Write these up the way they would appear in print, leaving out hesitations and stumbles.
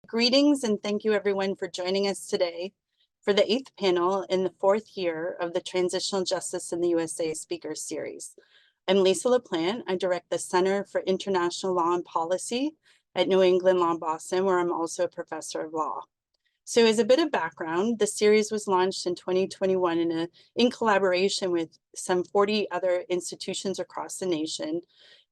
Greetings and thank you everyone for joining us today for the 8th panel in the 4th year of the Transitional Justice in the USA Speakers Series. I'm Lisa LaPlante. I direct the Center for International Law and Policy at New England Law Boston, where I'm also a professor of law. So as a bit of background, the series was launched in 2021 in collaboration with some 40 other institutions across the nation.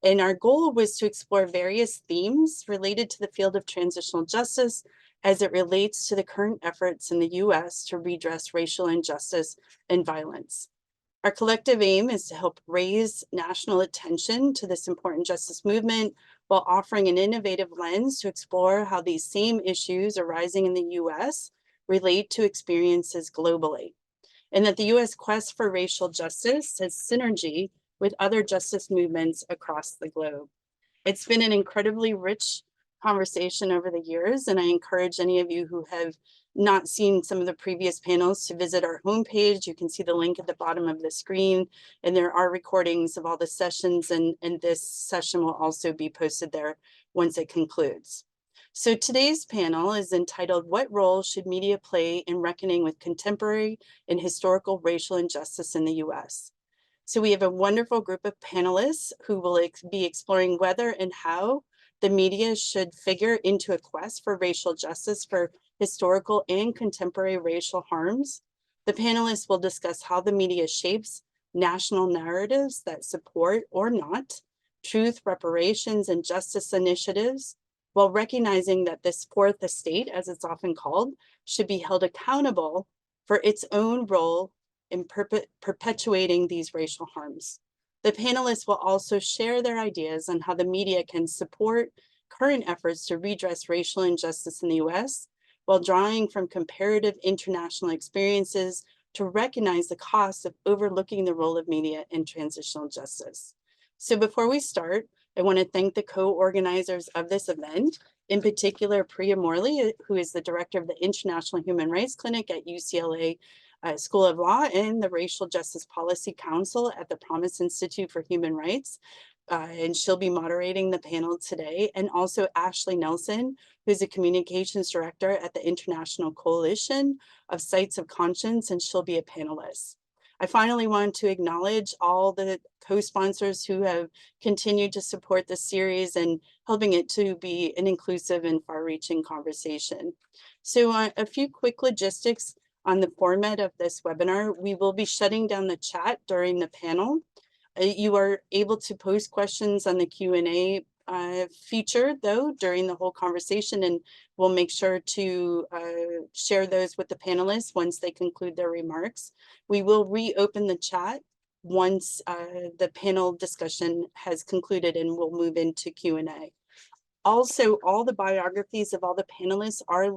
And our goal was to explore various themes related to the field of transitional justice as it relates to the current efforts in the US to redress racial injustice and violence. Our collective aim is to help raise national attention to this important justice movement while offering an innovative lens to explore how these same issues arising in the US relate to experiences globally, and that the US quest for racial justice has synergy with other justice movements across the globe. It's been an incredibly rich conversation over the years, and I encourage any of you who have not seen some of the previous panels to visit our homepage. You can see the link at the bottom of the screen, and there are recordings of all the sessions, and this session will also be posted there once it concludes. So today's panel is entitled, "What Role Should Media Play in Reckoning with Contemporary and Historical Racial Injustice in the US?" So we have a wonderful group of panelists who will be exploring whether and how the media should figure into a quest for racial justice for historical and contemporary racial harms. The panelists will discuss how the media shapes national narratives that support or not truth, reparations, and justice initiatives, while recognizing that this fourth estate, as it's often called, should be held accountable for its own role in perpetuating these racial harms. The panelists will also share their ideas on how the media can support current efforts to redress racial injustice in the US, while drawing from comparative international experiences to recognize the cost of overlooking the role of media in transitional justice. So before we start, I want to thank the co-organizers of this event, in particular Priya Morley, who is the director of the International Human Rights Clinic at UCLA School of Law, and the Racial Justice Policy Council at the Promise Institute for Human Rights. And she'll be moderating the panel today. And also Ashley Nelson, who's a communications director at the International Coalition of Sites of Conscience, and she'll be a panelist. I finally want to acknowledge all the co-sponsors who have continued to support the series and helping it to be an inclusive and far-reaching conversation. So a few quick logistics on the format of this webinar. We will be shutting down the chat during the panel. You are able to post questions on the Q&A feature, though, during the whole conversation, and we'll make sure to share those with the panelists once they conclude their remarks. We will reopen the chat once the panel discussion has concluded, and we'll move into Q&A. Also, all the biographies of all the panelists are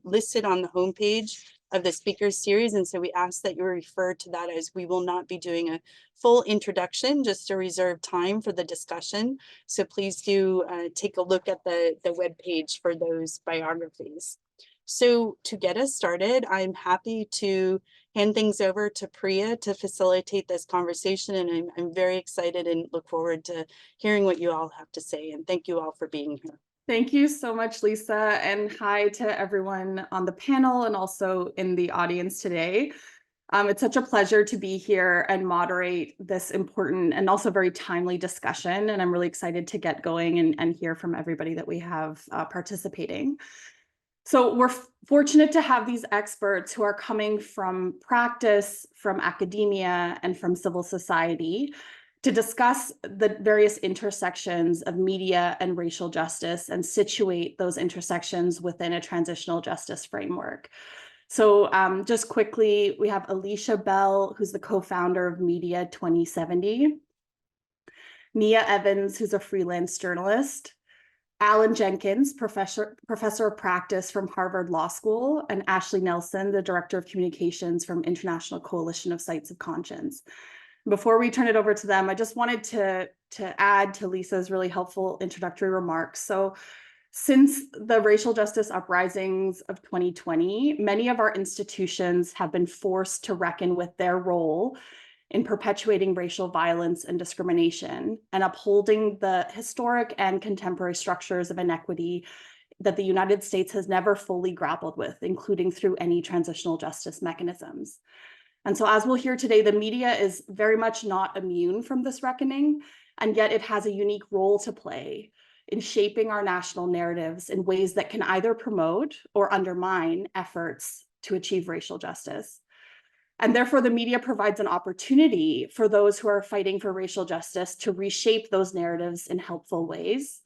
listed on the homepage of the speakers series, and so we ask that you refer to that, as we will not be doing a full introduction, just to reserve time for the discussion. So please do take a look at the webpage for those biographies. So to get us started, I'm happy to hand things over to Priya to facilitate this conversation, and I'm very excited and look forward to hearing what you all have to say, and thank you all for being here. Thank you so much, Lisa, and hi to everyone on the panel and also in the audience today. It's such a pleasure to be here and moderate this important and also very timely discussion, and I'm really excited to get going and hear from everybody that we have participating. So we're fortunate to have these experts who are coming from practice, from academia, and from civil society to discuss the various intersections of media and racial justice and situate those intersections within a transitional justice framework. So just quickly, we have Alicia Bell, who's the co-founder of Media 2070, Nia Evans, who's a freelance journalist, Alan Jenkins, professor of practice from Harvard Law School, and Ashley Nelson, the director of communications from International Coalition of Sites of Conscience. Before we turn it over to them, I just wanted to add to Lisa's really helpful introductory remarks. So since the racial justice uprisings of 2020, many of our institutions have been forced to reckon with their role in perpetuating racial violence and discrimination and upholding the historic and contemporary structures of inequity that the United States has never fully grappled with, including through any transitional justice mechanisms. And so as we'll hear today, the media is very much not immune from this reckoning, and yet it has a unique role to play in shaping our national narratives in ways that can either promote or undermine efforts to achieve racial justice. And therefore, the media provides an opportunity for those who are fighting for racial justice to reshape those narratives in helpful ways.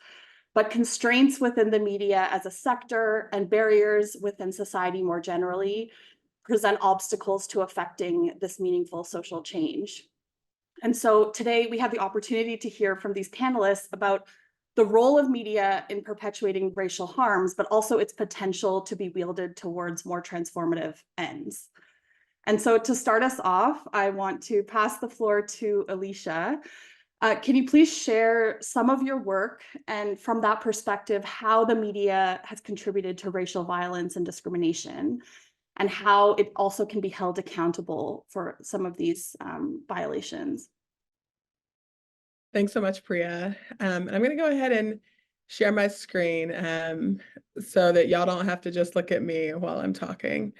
But constraints within the media as a sector and barriers within society more generally present obstacles to affecting this meaningful social change. And so today we have the opportunity to hear from these panelists about the role of media in perpetuating racial harms, but also its potential to be wielded towards more transformative ends. And so to start us off, I want to pass the floor to Alicia. Can you please share some of your work, and from that perspective, how the media has contributed to racial violence and discrimination, and how it also can be held accountable for some of these violations? Thanks so much, Priya. And I'm going to go ahead and share my screen so that y'all don't have to just look at me while I'm talking.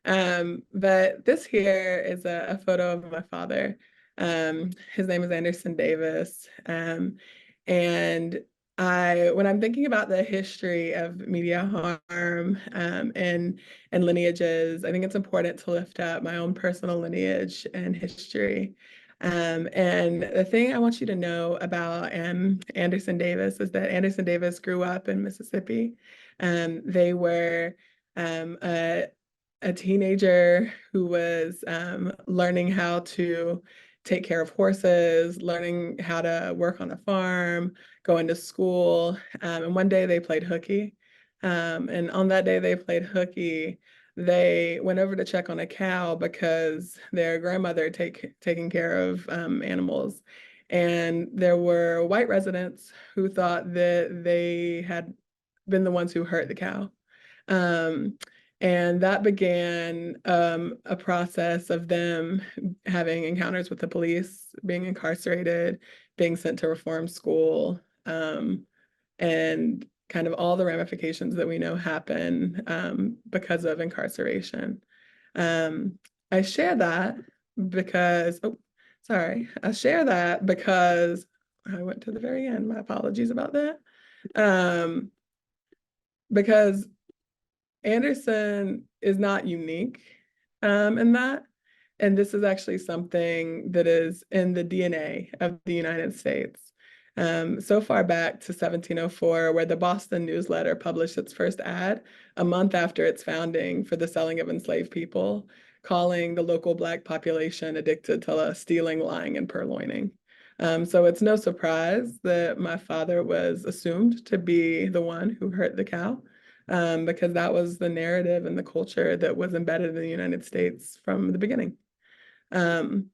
But this here is a photo of my father. His name is Anderson Davis. And when I'm thinking about the history of media harm and lineages, I think it's important to lift up my own personal lineage and history. And the thing I want you to know about Anderson Davis is that Anderson Davis grew up in Mississippi. They were a teenager who was learning how to take care of horses, learning how to work on a farm, going to school. And one day they played hooky. And on that day they played hooky, they went over to check on a cow because their grandmother taking care of animals. And there were white residents who thought that they had been the ones who hurt the cow. And that began a process of them having encounters with the police, being incarcerated, being sent to reform school, and kind of all the ramifications that we know happen because of incarceration. I share that because, I share that because I went to the very end. My apologies about that. Because Anderson is not unique in that. And this is actually something that is in the DNA of the United States. So far back to 1704, where the Boston Newsletter published its first ad a month after its founding for the selling of enslaved people, calling the local Black population addicted to stealing, lying, and purloining. So it's no surprise that my father was assumed to be the one who hurt the cow. Because that was the narrative and the culture that was embedded in the United States from the beginning. And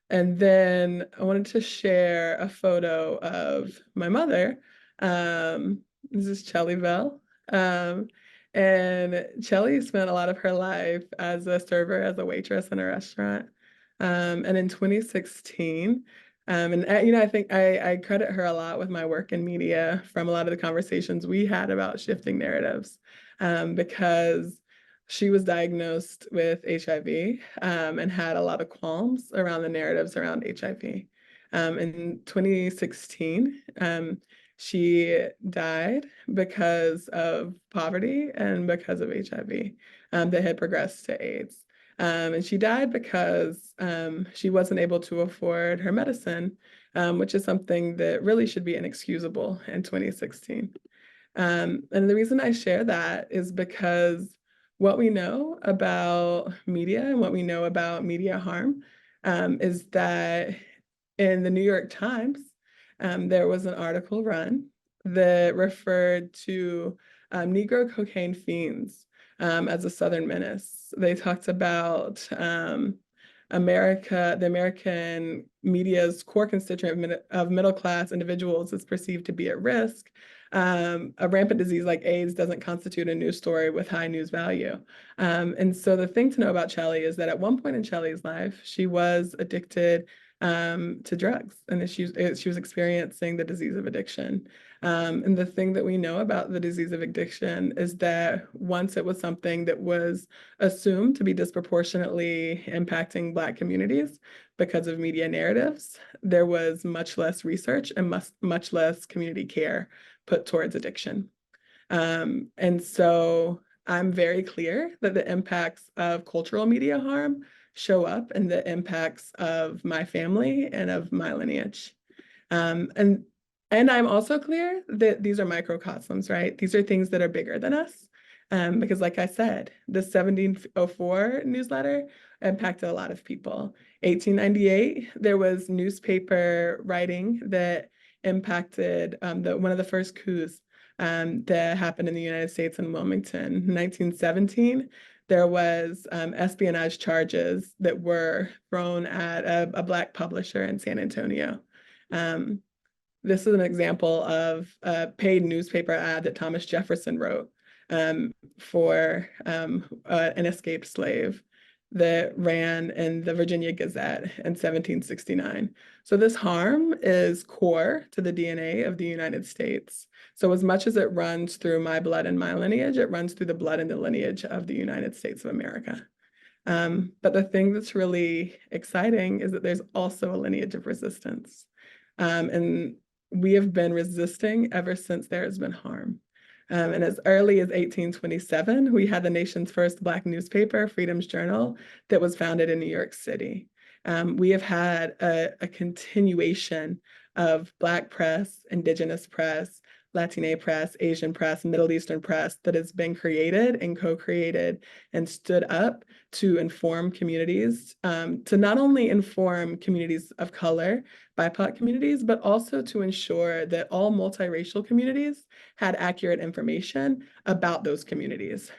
then I wanted to share a photo of my mother. This is Chelly Bell. And Chelly spent a lot of her life as a server, as a waitress in a restaurant. And in 2016, I think I credit her a lot with my work in media from a lot of the conversations we had about shifting narratives, because she was diagnosed with HIV and had a lot of qualms around the narratives around HIV. In 2016, she died because of poverty and because of HIV that had progressed to AIDS. And she died because she wasn't able to afford her medicine, which is something that really should be inexcusable in 2016. And the reason I share that is because what we know about media and what we know about media harm is that in the New York Times, there was an article run that referred to Negro cocaine fiends as a Southern menace. They talked about the American media's core constituent of middle-class individuals is perceived to be at risk. A rampant disease like AIDS doesn't constitute a news story with high news value. And so the thing to know about Chelly is that at one point in Chelly's life, she was addicted to drugs, and that she was experiencing the disease of addiction. And the thing that we know about the disease of addiction is that once it was something that was assumed to be disproportionately impacting Black communities because of media narratives, there was much less research and much less community care put towards addiction. And so I'm very clear that the impacts of cultural media harm show up in the impacts of my family and of my lineage. And I'm also clear that these are microcosms, right? These are things that are bigger than us. Because like I said, the 1704 newsletter impacted a lot of people. 1898, there was newspaper writing that impacted one of the first coups that happened in the United States in Wilmington. 1917, there was espionage charges that were thrown at a Black publisher in San Antonio. This is an example of a paid newspaper ad that Thomas Jefferson wrote for an escaped slave that ran in the Virginia Gazette in 1769. So this harm is core to the DNA of the United States. So as much as it runs through my blood and my lineage, it runs through the blood and the lineage of the United States of America. But the thing that's really exciting is that there's also a lineage of resistance. And we have been resisting ever since there has been harm. And as early as 1827, we had the nation's first Black newspaper, Freedom's Journal, that was founded in New York City. We have had a continuation of Black press, Indigenous press, Latina press, Asian press, Middle Eastern press that has been created and co-created and stood up to inform communities, to not only inform communities of color, BIPOC communities, but also to ensure that all multiracial communities had accurate information about those communities.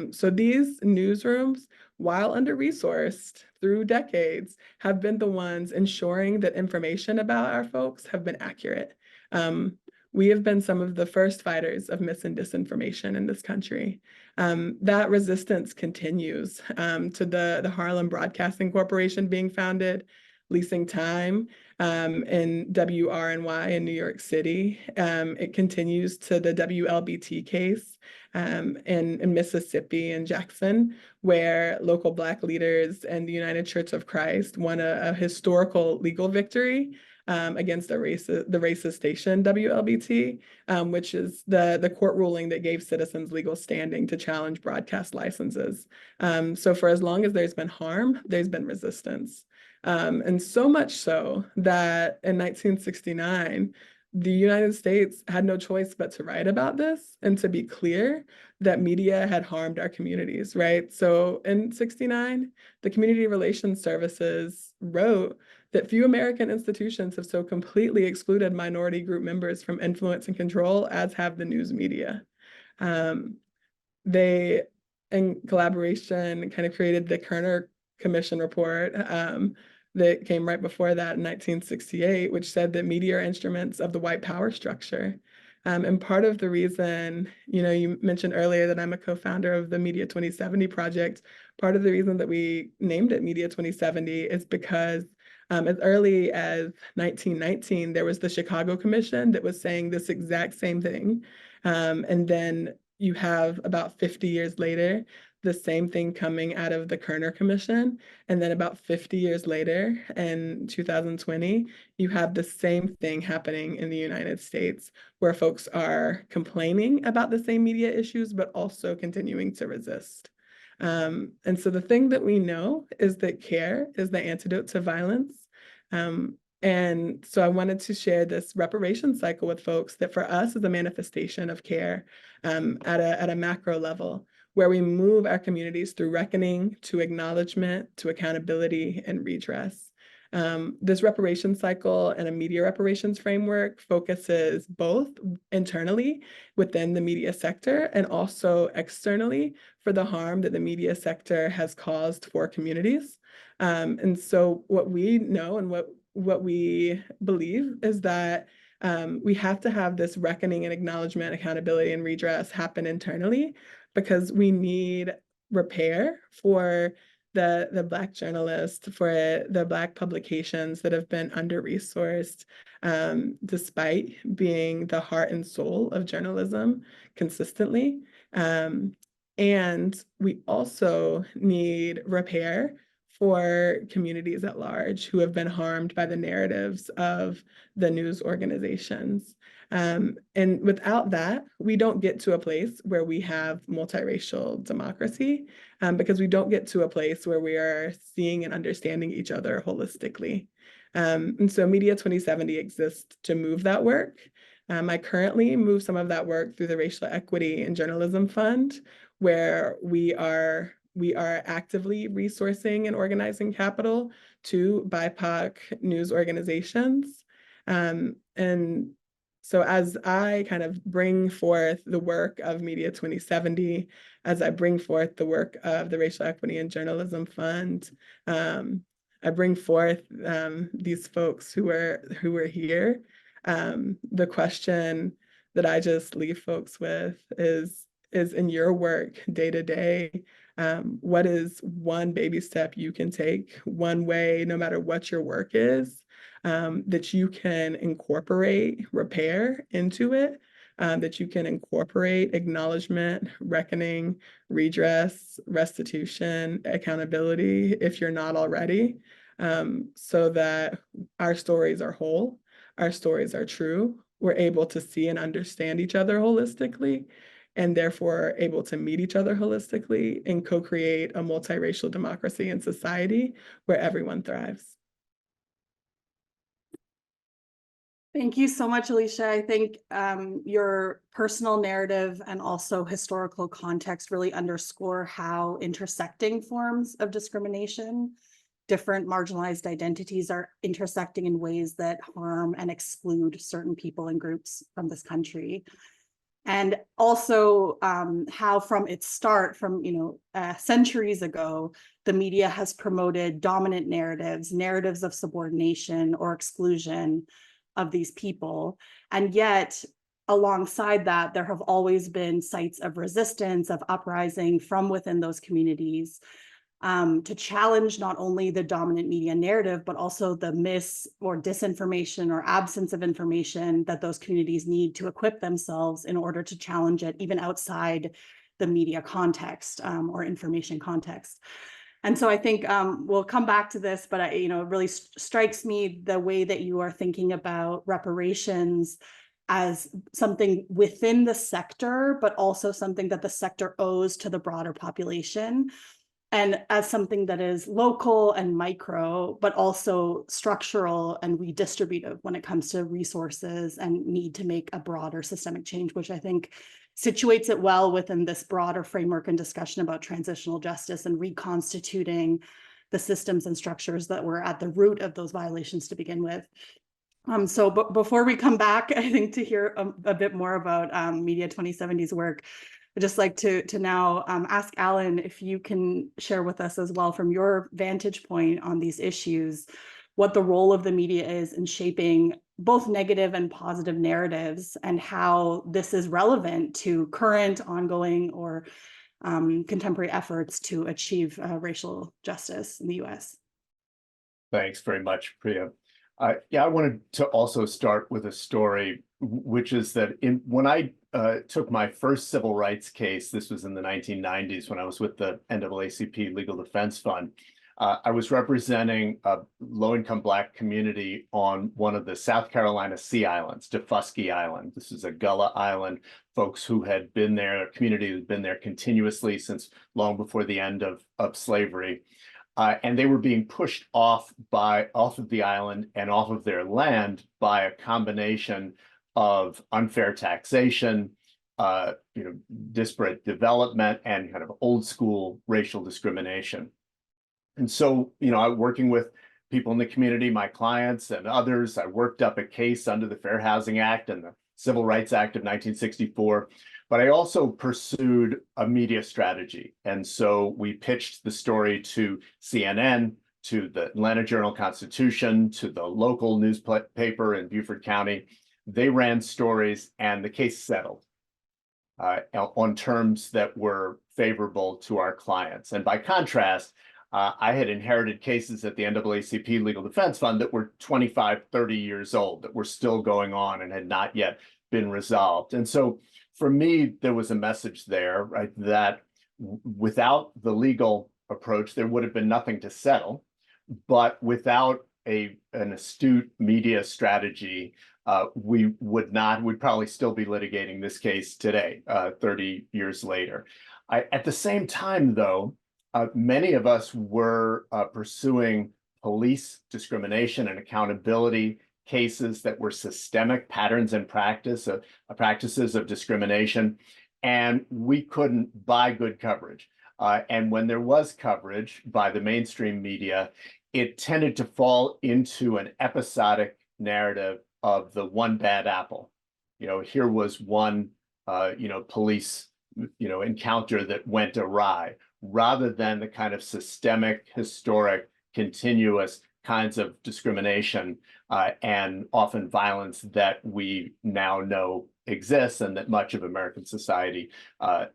So these newsrooms, while under-resourced through decades, have been the ones ensuring that information about our folks have been accurate. We have been some of the first fighters of mis and disinformation in this country. That resistance continues to the Harlem Broadcasting Corporation being founded, leasing time in WRNY in New York City. It continues to the WLBT case in Mississippi and Jackson, where local Black leaders and the United Church of Christ won a historical legal victory against the racist station WLBT, which is the court ruling that gave citizens legal standing to challenge broadcast licenses. So for as long as there's been harm, there's been resistance. And so much so that in 1969, the United States had no choice but to write about this and to be clear that media had harmed our communities, right? So in 69, the Community Relations Services wrote that few American institutions have so completely excluded minority group members from influence and control as have the news media. They, in collaboration, kind of created the Kerner Commission report that came right before that in 1968, which said that media are instruments of the white power structure. And part of the reason, you mentioned earlier that I'm a co-founder of the Media 2070 project. Part of the reason that we named it Media 2070 is because as early as 1919, there was the Chicago Commission that was saying this exact same thing. And then you have about 50 years later, the same thing coming out of the Kerner Commission. And then about 50 years later, in 2020, you have the same thing happening in the United States, where folks are complaining about the same media issues, but also continuing to resist. And so the thing that we know is that care is the antidote to violence. And so I wanted to share this reparation cycle with folks that for us is a manifestation of care at a macro level, where we move our communities through reckoning, to acknowledgement, to accountability, and redress. This reparation cycle and a media reparations framework focuses both internally within the media sector and also externally for the harm that the media sector has caused for communities. And so what we know and what we believe is that we have to have this reckoning and acknowledgement, accountability, and redress happen internally, because we need repair for the Black journalists, for the Black publications that have been under-resourced, despite being the heart and soul of journalism consistently. And we also need repair for communities at large who have been harmed by the narratives of the news organizations. And without that, we don't get to a place where we have multiracial democracy, because we don't get to a place where we are seeing and understanding each other holistically. And so Media 2070 exists to move that work. I currently move some of that work through the Racial Equity in Journalism Fund, where we are actively resourcing and organizing capital to BIPOC news organizations. And so as I kind of bring forth the work of Media 2070, as I bring forth the work of the Racial Equity and Journalism Fund, I bring forth these folks who are here. The question that I just leave folks with is in your work day to day, what is one baby step you can take, one way, no matter what your work is, that you can incorporate repair into it, that you can incorporate acknowledgement, reckoning, redress, restitution, accountability, if you're not already, so that our stories are whole, our stories are true, we're able to see and understand each other holistically, and therefore able to meet each other holistically and co-create a multiracial democracy and society where everyone thrives. Thank you so much, Alicia. I think your personal narrative and also historical context really underscore how intersecting forms of discrimination, different marginalized identities, are intersecting in ways that harm and exclude certain people and groups from this country. And also how from its start, from centuries ago, the media has promoted dominant narratives of subordination or exclusion of these people. And yet, alongside that, there have always been sites of resistance, of uprising from within those communities, to challenge not only the dominant media narrative, but also the mis or disinformation or absence of information that those communities need to equip themselves in order to challenge it, even outside the media context or information context. And so I think we'll come back to this, but it really strikes me the way that you are thinking about reparations as something within the sector, but also something that the sector owes to the broader population, and as something that is local and micro, but also structural and redistributive when it comes to resources and need to make a broader systemic change, which I think situates it well within this broader framework and discussion about transitional justice and reconstituting the systems and structures that were at the root of those violations to begin with. So before we come back, I think, to hear a bit more about Media 2070's work, I'd just like to now ask Alan if you can share with us as well, from your vantage point on these issues, what the role of the media is in shaping both negative and positive narratives, and how this is relevant to current, ongoing, or contemporary efforts to achieve racial justice in the US. Thanks very much, Priya. Yeah, I wanted to also start with a story, which is that when I took my first civil rights case, this was in the 1990s when I was with the NAACP Legal Defense Fund. I was representing a low-income Black community on one of the South Carolina Sea Islands, Defusky Island. This is a Gullah island. Folks who had been there, a community who had been there continuously since long before the end of slavery. And they were being pushed off of the island and off of their land by a combination of unfair taxation, disparate development, and kind of old school racial discrimination. And so, I'm working with people in the community, my clients and others. I worked up a case under the Fair Housing Act and the Civil Rights Act of 1964. But I also pursued a media strategy. And so we pitched the story to CNN, to the Atlanta Journal-Constitution, to the local newspaper in Beaufort County. They ran stories and the case settled on terms that were favorable to our clients. And by contrast, I had inherited cases at the NAACP Legal Defense Fund that were 25, 30 years old, that were still going on and had not yet been resolved. And so for me, there was a message there, right, that without the legal approach, there would have been nothing to settle. But without an astute media strategy, we'd probably still be litigating this case today, 30 years later. At the same time, though, many of us were pursuing police discrimination and accountability cases that were systemic patterns and practices of discrimination, and we couldn't buy good coverage. And when there was coverage by the mainstream media, it tended to fall into an episodic narrative of the one bad apple. Here was one, police, encounter that went awry, rather than the kind of systemic, historic, continuous kinds of discrimination and often violence that we now know exists and that much of American society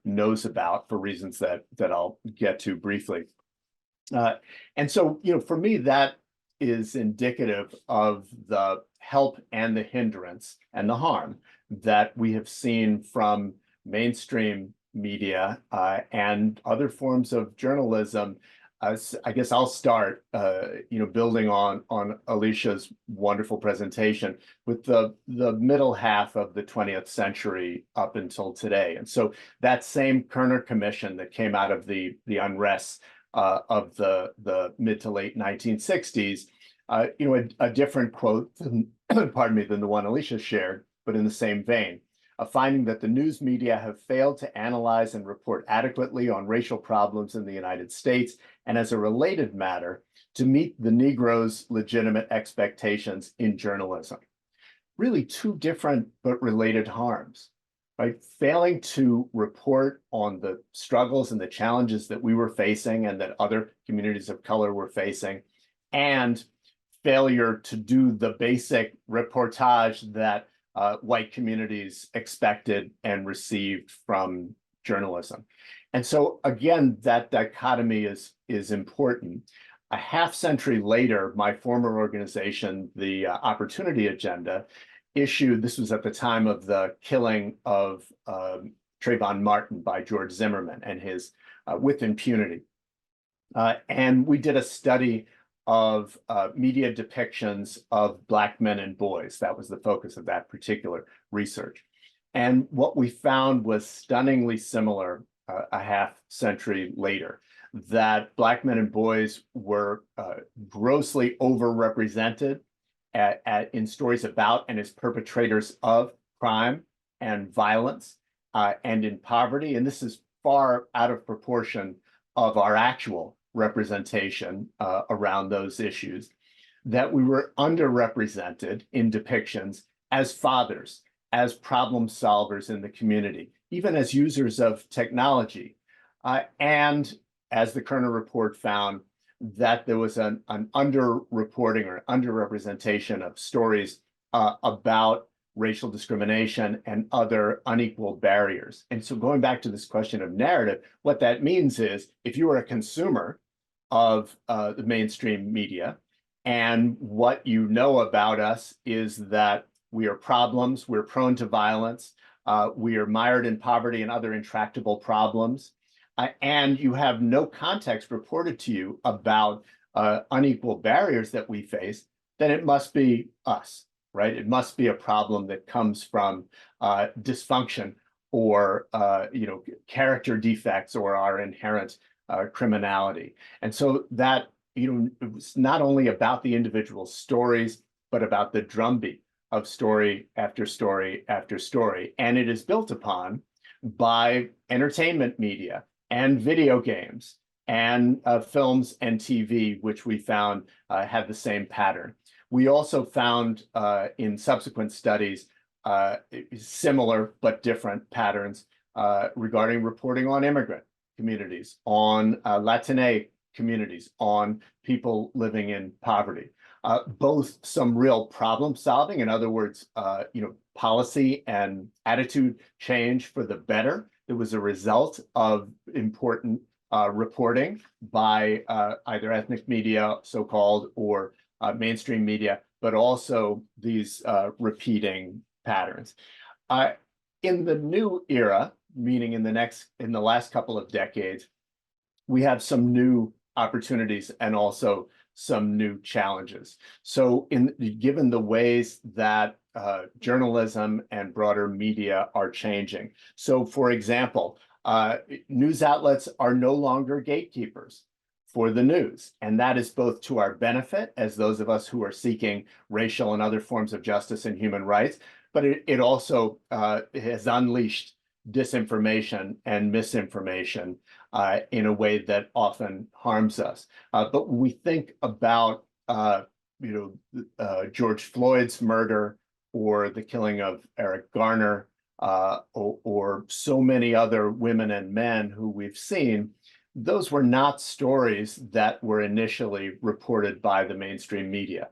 knows about for reasons that I'll get to briefly. And so, for me, that is indicative of the help and the hindrance and the harm that we have seen from mainstream media and other forms of journalism. I guess I'll start, building on Alicia's wonderful presentation with the middle half of the 20th century up until today. And so that same Kerner Commission that came out of the unrest of the mid to late 1960s, a different quote than, pardon me, than the one Alicia shared, but in the same vein. A finding that the news media have failed to analyze and report adequately on racial problems in the United States, and as a related matter, to meet the Negro's legitimate expectations in journalism. Really two different but related harms, right? Failing to report on the struggles and the challenges that we were facing and that other communities of color were facing, and failure to do the basic reportage that white communities expected and received from journalism. And so again, that dichotomy is important. A half century later, my former organization, the Opportunity Agenda, issued, this was at the time of the killing of Trayvon Martin by George Zimmerman and his with impunity. And we did a study of media depictions of Black men and boys. That was the focus of that particular research. And what we found was stunningly similar a half century later, that Black men and boys were grossly overrepresented in stories about and as perpetrators of crime and violence and in poverty. And this is far out of proportion of our actual representation around those issues, that we were underrepresented in depictions as fathers, as problem solvers in the community, even as users of technology. And as the Kerner report found, that there was an underreporting or underrepresentation of stories about racial discrimination and other unequal barriers. And so going back to this question of narrative, what that means is if you are a consumer of the mainstream media, and what you know about us is that we are problems, we're prone to violence, we are mired in poverty and other intractable problems, and you have no context reported to you about unequal barriers that we face, then it must be us, right? It must be a problem that comes from dysfunction or character defects or our inherent criminality. And so that it was not only about the individual stories, but about the drumbeat of story after story after story. And it is built upon by entertainment media and video games and films and TV, which we found had the same pattern. We also found in subsequent studies similar but different patterns regarding reporting on immigrant communities, on Latinx communities, on people living in poverty. Both some real problem solving, in other words, policy and attitude change for the better. It was a result of important reporting by either ethnic media, so-called, or mainstream media, but also these repeating patterns. In the new era, meaning in the last couple of decades, we have some new opportunities and also some new challenges. So given the ways that journalism and broader media are changing. So for example, news outlets are no longer gatekeepers for the news. And that is both to our benefit as those of us who are seeking racial and other forms of justice and human rights, but it also has unleashed disinformation and misinformation in a way that often harms us. But when we think about George Floyd's murder or the killing of Eric Garner or so many other women and men who we've seen, those were not stories that were initially reported by the mainstream media.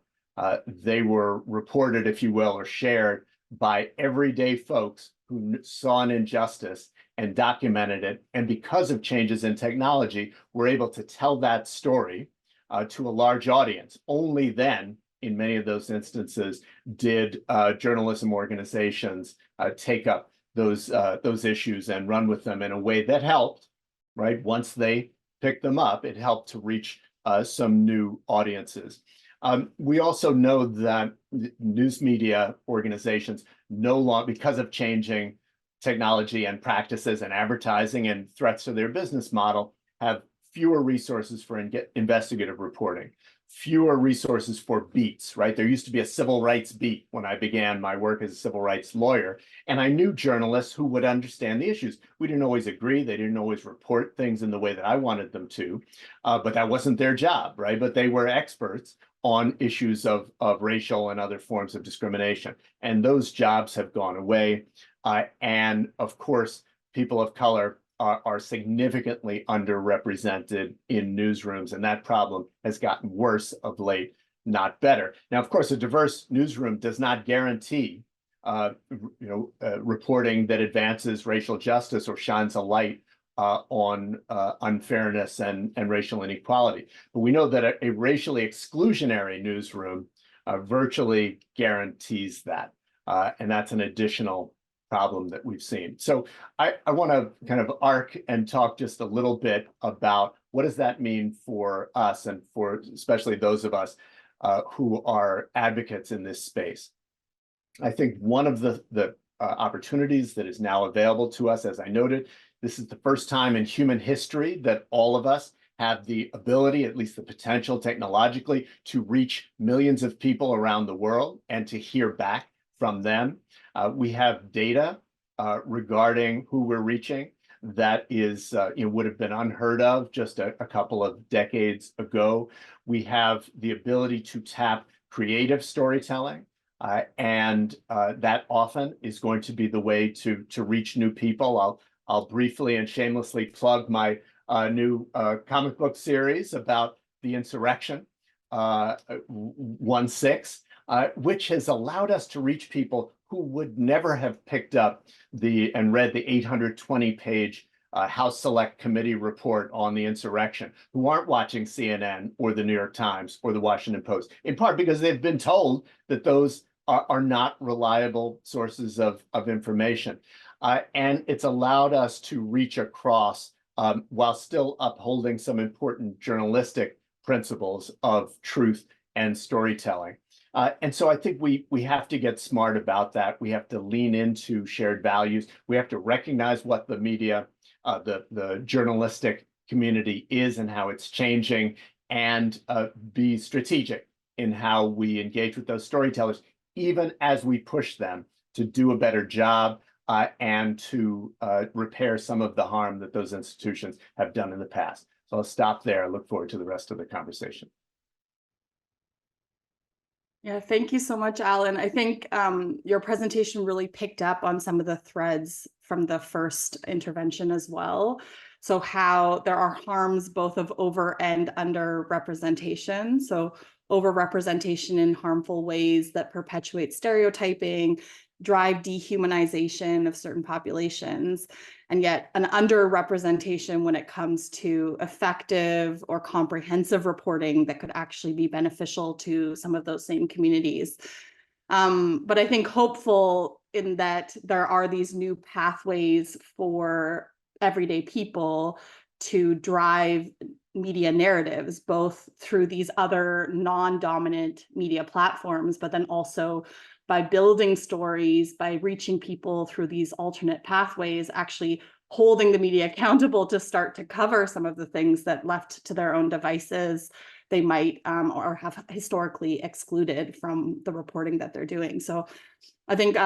They were reported, if you will, or shared by everyday folks who saw an injustice and documented it. And because of changes in technology, we're able to tell that story to a large audience. Only then, in many of those instances, did journalism organizations take up those issues and run with them in a way that helped, right? Once they picked them up, it helped to reach some new audiences. We also know that news media organizations no longer, because of changing technology and practices and advertising and threats to their business model, have fewer resources for investigative reporting, fewer resources for beats, right? There used to be a civil rights beat when I began my work as a civil rights lawyer, and I knew journalists who would understand the issues. We didn't always agree. They didn't always report things in the way that I wanted them to, but that wasn't their job, right? But they were experts on issues of racial and other forms of discrimination. And those jobs have gone away. And of course, people of color are significantly underrepresented in newsrooms, and that problem has gotten worse of late, not better. Now, of course, a diverse newsroom does not guarantee reporting that advances racial justice or shines a light on unfairness and racial inequality. But we know that a racially exclusionary newsroom virtually guarantees that. And that's an additional problem that we've seen. So I want to kind of arc and talk just a little bit about what does that mean for us and for especially those of us who are advocates in this space. I think one of the opportunities that is now available to us, as I noted, this is the first time in human history that all of us have the ability, at least the potential technologically, to reach millions of people around the world and to hear back from them. We have data regarding who we're reaching that is would have been unheard of just a couple of decades ago. We have the ability to tap creative storytelling, and that often is going to be the way to reach new people. I'll briefly and shamelessly plug my new comic book series about the insurrection, 1/6. Which has allowed us to reach people who would never have picked up and read the 820-page House Select Committee report on the insurrection, who aren't watching CNN or the New York Times or the Washington Post, in part because they've been told that those are not reliable sources of information. And it's allowed us to reach across while still upholding some important journalistic principles of truth and storytelling. And so I think we have to get smart about that. We have to lean into shared values. We have to recognize what the media, the journalistic community is and how it's changing, and be strategic in how we engage with those storytellers, even as we push them to do a better job and to repair some of the harm that those institutions have done in the past. So I'll stop there. I look forward to the rest of the conversation. Yeah, thank you so much, Alan. I think your presentation really picked up on some of the threads from the first intervention as well. So how there are harms both of over and under representation. So overrepresentation in harmful ways that perpetuate stereotyping, drive dehumanization of certain populations, and yet an underrepresentation when it comes to effective or comprehensive reporting that could actually be beneficial to some of those same communities. But I think hopeful in that there are these new pathways for everyday people to drive media narratives, both through these other non-dominant media platforms, but then also by building stories, by reaching people through these alternate pathways, actually holding the media accountable to start to cover some of the things that left to their own devices they might or have historically excluded from the reporting that they're doing. So I think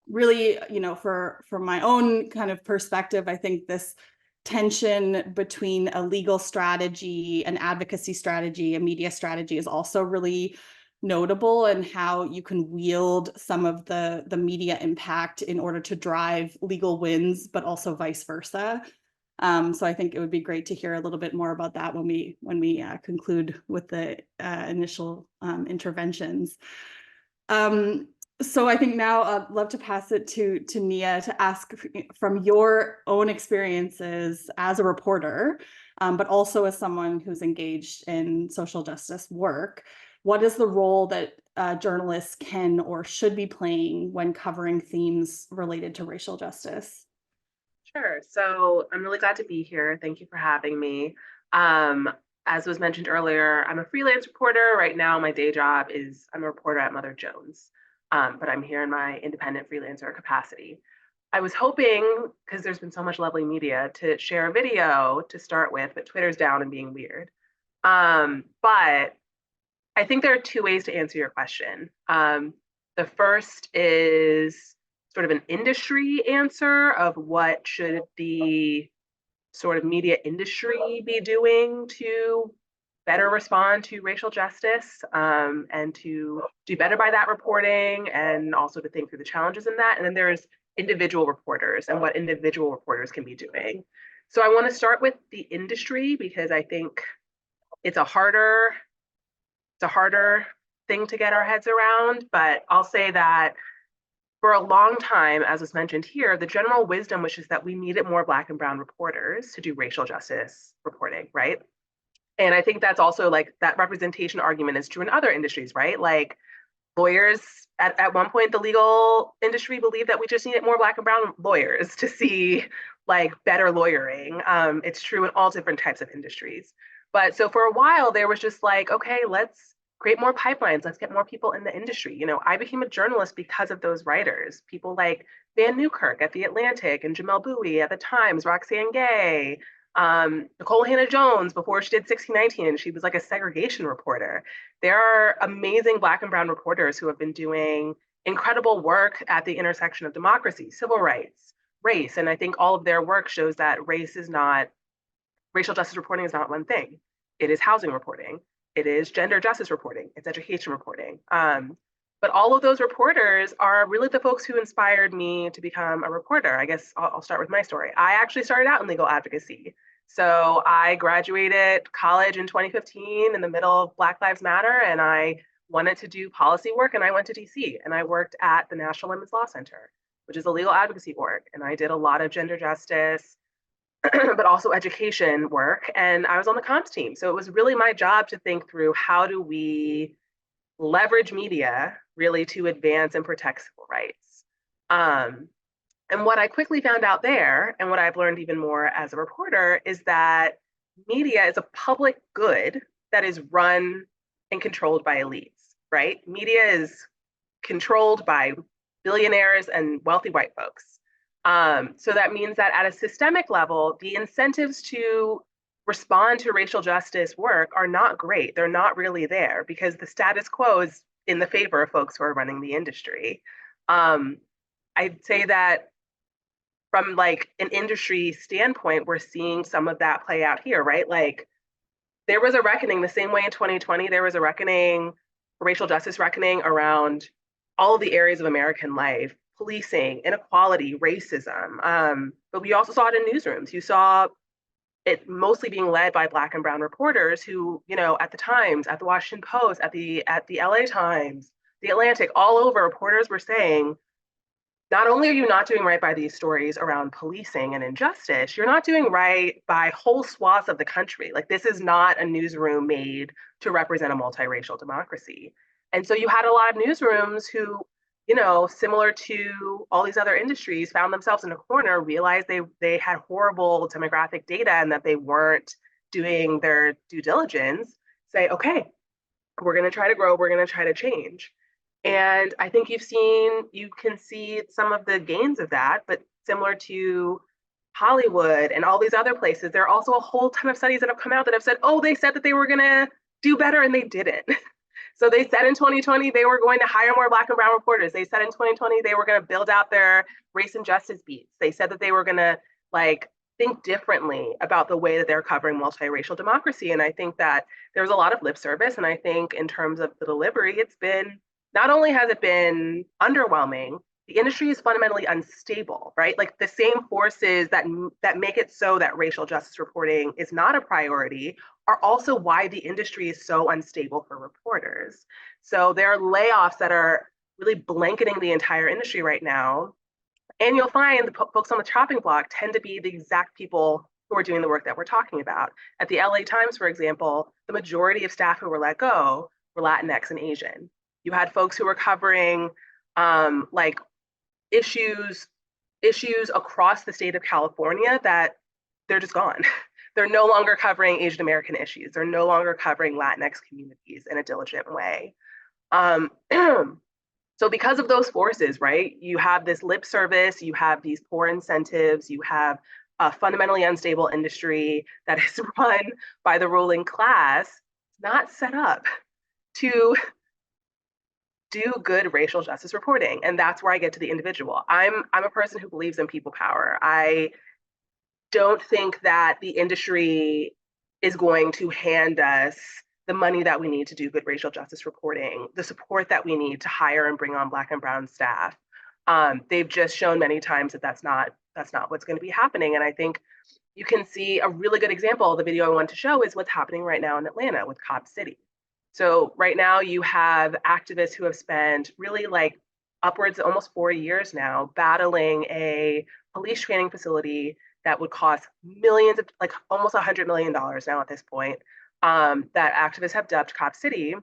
really, you know, from my own kind of perspective, I think this tension between a legal strategy, an advocacy strategy, a media strategy is also really notable, and how you can wield some of the media impact in order to drive legal wins, but also vice versa. So I think it would be great to hear a little bit more about that when we conclude with the initial interventions. So I think now I'd love to pass it to Nia to ask from your own experiences as a reporter, but also as someone who's engaged in social justice work. What is the role that journalists can or should be playing when covering themes related to racial justice? Sure. So I'm really glad to be here. Thank you for having me. As was mentioned earlier, I'm a freelance reporter. Right now, my day job is I'm a reporter at Mother Jones, but I'm here in my independent freelancer capacity. I was hoping, because there's been so much lovely media, to share a video to start with, but Twitter's down and being weird. But I think there are two ways to answer your question. The first is sort of an industry answer of what should the sort of media industry be doing to better respond to racial justice, and to do better by that reporting, and also to think through the challenges in that. And then there's individual reporters and what individual reporters can be doing. So I want to start with the industry because I think it's a harder thing to get our heads around, but I'll say that for a long time, as was mentioned here, the general wisdom was just that we needed more Black and Brown reporters to do racial justice reporting, right? And I think that's also like that representation argument is true in other industries, right? Like lawyers, at one point, the legal industry believed that we just needed more Black and Brown lawyers to see like better lawyering. It's true in all different types of industries. But so for a while, there was just like, okay, let's create more pipelines. Let's get more people in the industry. You know, I became a journalist because of those writers, people like Van Newkirk at The Atlantic and Jamel Bowie at The Times, Roxane Gay, Nicole Hannah-Jones before she did 1619, she was like a segregation reporter. There are amazing Black and Brown reporters who have been doing incredible work at the intersection of democracy, civil rights, race. And I think all of their work shows that racial justice reporting is not one thing. It is housing reporting. It is gender justice reporting, it's education reporting. But all of those reporters are really the folks who inspired me to become a reporter. I guess I'll start with my story. I actually started out in legal advocacy. So I graduated college in 2015 in the middle of Black Lives Matter, and I wanted to do policy work, and I went to DC, and I worked at the National Women's Law Center, which is a legal advocacy org. And I did a lot of gender justice, but also education work. And I was on the comms team. So it was really my job to think through how do we leverage media really to advance and protect civil rights. And what I quickly found out there, and what I've learned even more as a reporter, is that media is a public good that is run and controlled by elites, right? Media is controlled by billionaires and wealthy white folks. So that means that at a systemic level, the incentives to respond to racial justice work are not great. They're not really there because the status quo is in the favor of folks who are running the industry. I'd say that from like an industry standpoint, we're seeing some of that play out here, right? Like there was a reckoning the same way in 2020, there was a reckoning, racial justice reckoning around all of the areas of American life, policing, inequality, racism. But we also saw it in newsrooms. You saw it mostly being led by Black and Brown reporters who, you know, at the Times, at the Washington Post, at the LA Times, the Atlantic, all over, reporters were saying, not only are you not doing right by these stories around policing and injustice, you're not doing right by whole swaths of the country. Like, this is not a newsroom made to represent a multiracial democracy. And so you had a lot of newsrooms who, you know, similar to all these other industries, found themselves in a corner, realized they had horrible demographic data and that they weren't doing their due diligence, say, okay, we're going to try to grow, we're going to try to change. And I think you can see some of the gains of that, but similar to Hollywood and all these other places, there are also a whole ton of studies that have come out that have said, oh, they said that they were going to do better and they didn't. So they said in 2020 they were going to hire more Black and brown reporters. They said in 2020 they were going to build out their race and justice beats. They said that they were going to think differently about the way that they're covering multiracial democracy. And I think that there's a lot of lip service. And I think in terms of the delivery, it's been, not only has it been underwhelming, the industry is fundamentally unstable, right? Like, the same forces that make it so that racial justice reporting is not a priority are also why the industry is so unstable for reporters. So there are layoffs that are really blanketing the entire industry right now. And you'll find the folks on the chopping block tend to be the exact people who are doing the work that we're talking about. At the LA Times, for example, the majority of staff who were let go were Latinx and Asian. You had folks who were covering issues across the state of California that they're just gone. They're no longer covering Asian American issues. They're no longer covering Latinx communities in a diligent way. So because of those forces, right, you have this lip service, you have these poor incentives, you have a fundamentally unstable industry that is run by the ruling class, not set up to do good racial justice reporting. And that's where I get to the individual. I'm a person who believes in people power. I don't think that the industry is going to hand us the money that we need to do good racial justice reporting, the support that we need to hire and bring on Black and brown staff. They've just shown many times that that's not what's going to be happening. And I think you can see a really good example. The video I want to show is what's happening right now in Atlanta with Cop City. So right now you have activists who have spent really upwards of almost 4 years now battling a police training facility that would cost millions of, almost $100 million now at this point, that activists have dubbed Cop City.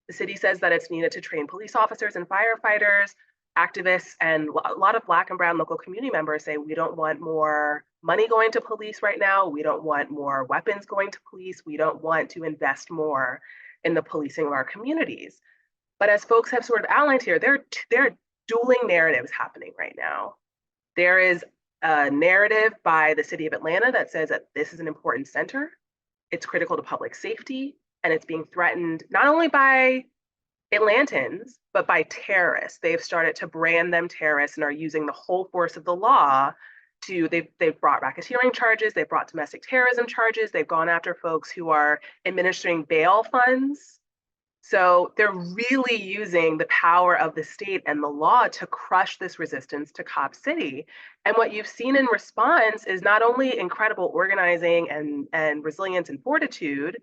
The city says that it's needed to train police officers and firefighters. Activists and a lot of Black and brown local community members say, we don't want more money going to police right now. We don't want more weapons going to police. We don't want to invest more in the policing of our communities. But as folks have sort of outlined here, there are dueling narratives happening right now. There is a narrative by the city of Atlanta that says that this is an important center, it's critical to public safety, and it's being threatened not only by Atlantans, but by terrorists. They've started to brand them terrorists and are using the whole force of the law to, they've brought racketeering charges, they've brought domestic terrorism charges, they've gone after folks who are administering bail funds. So they're really using the power of the state and the law to crush this resistance to Cop City. And what you've seen in response is not only incredible organizing and resilience and fortitude,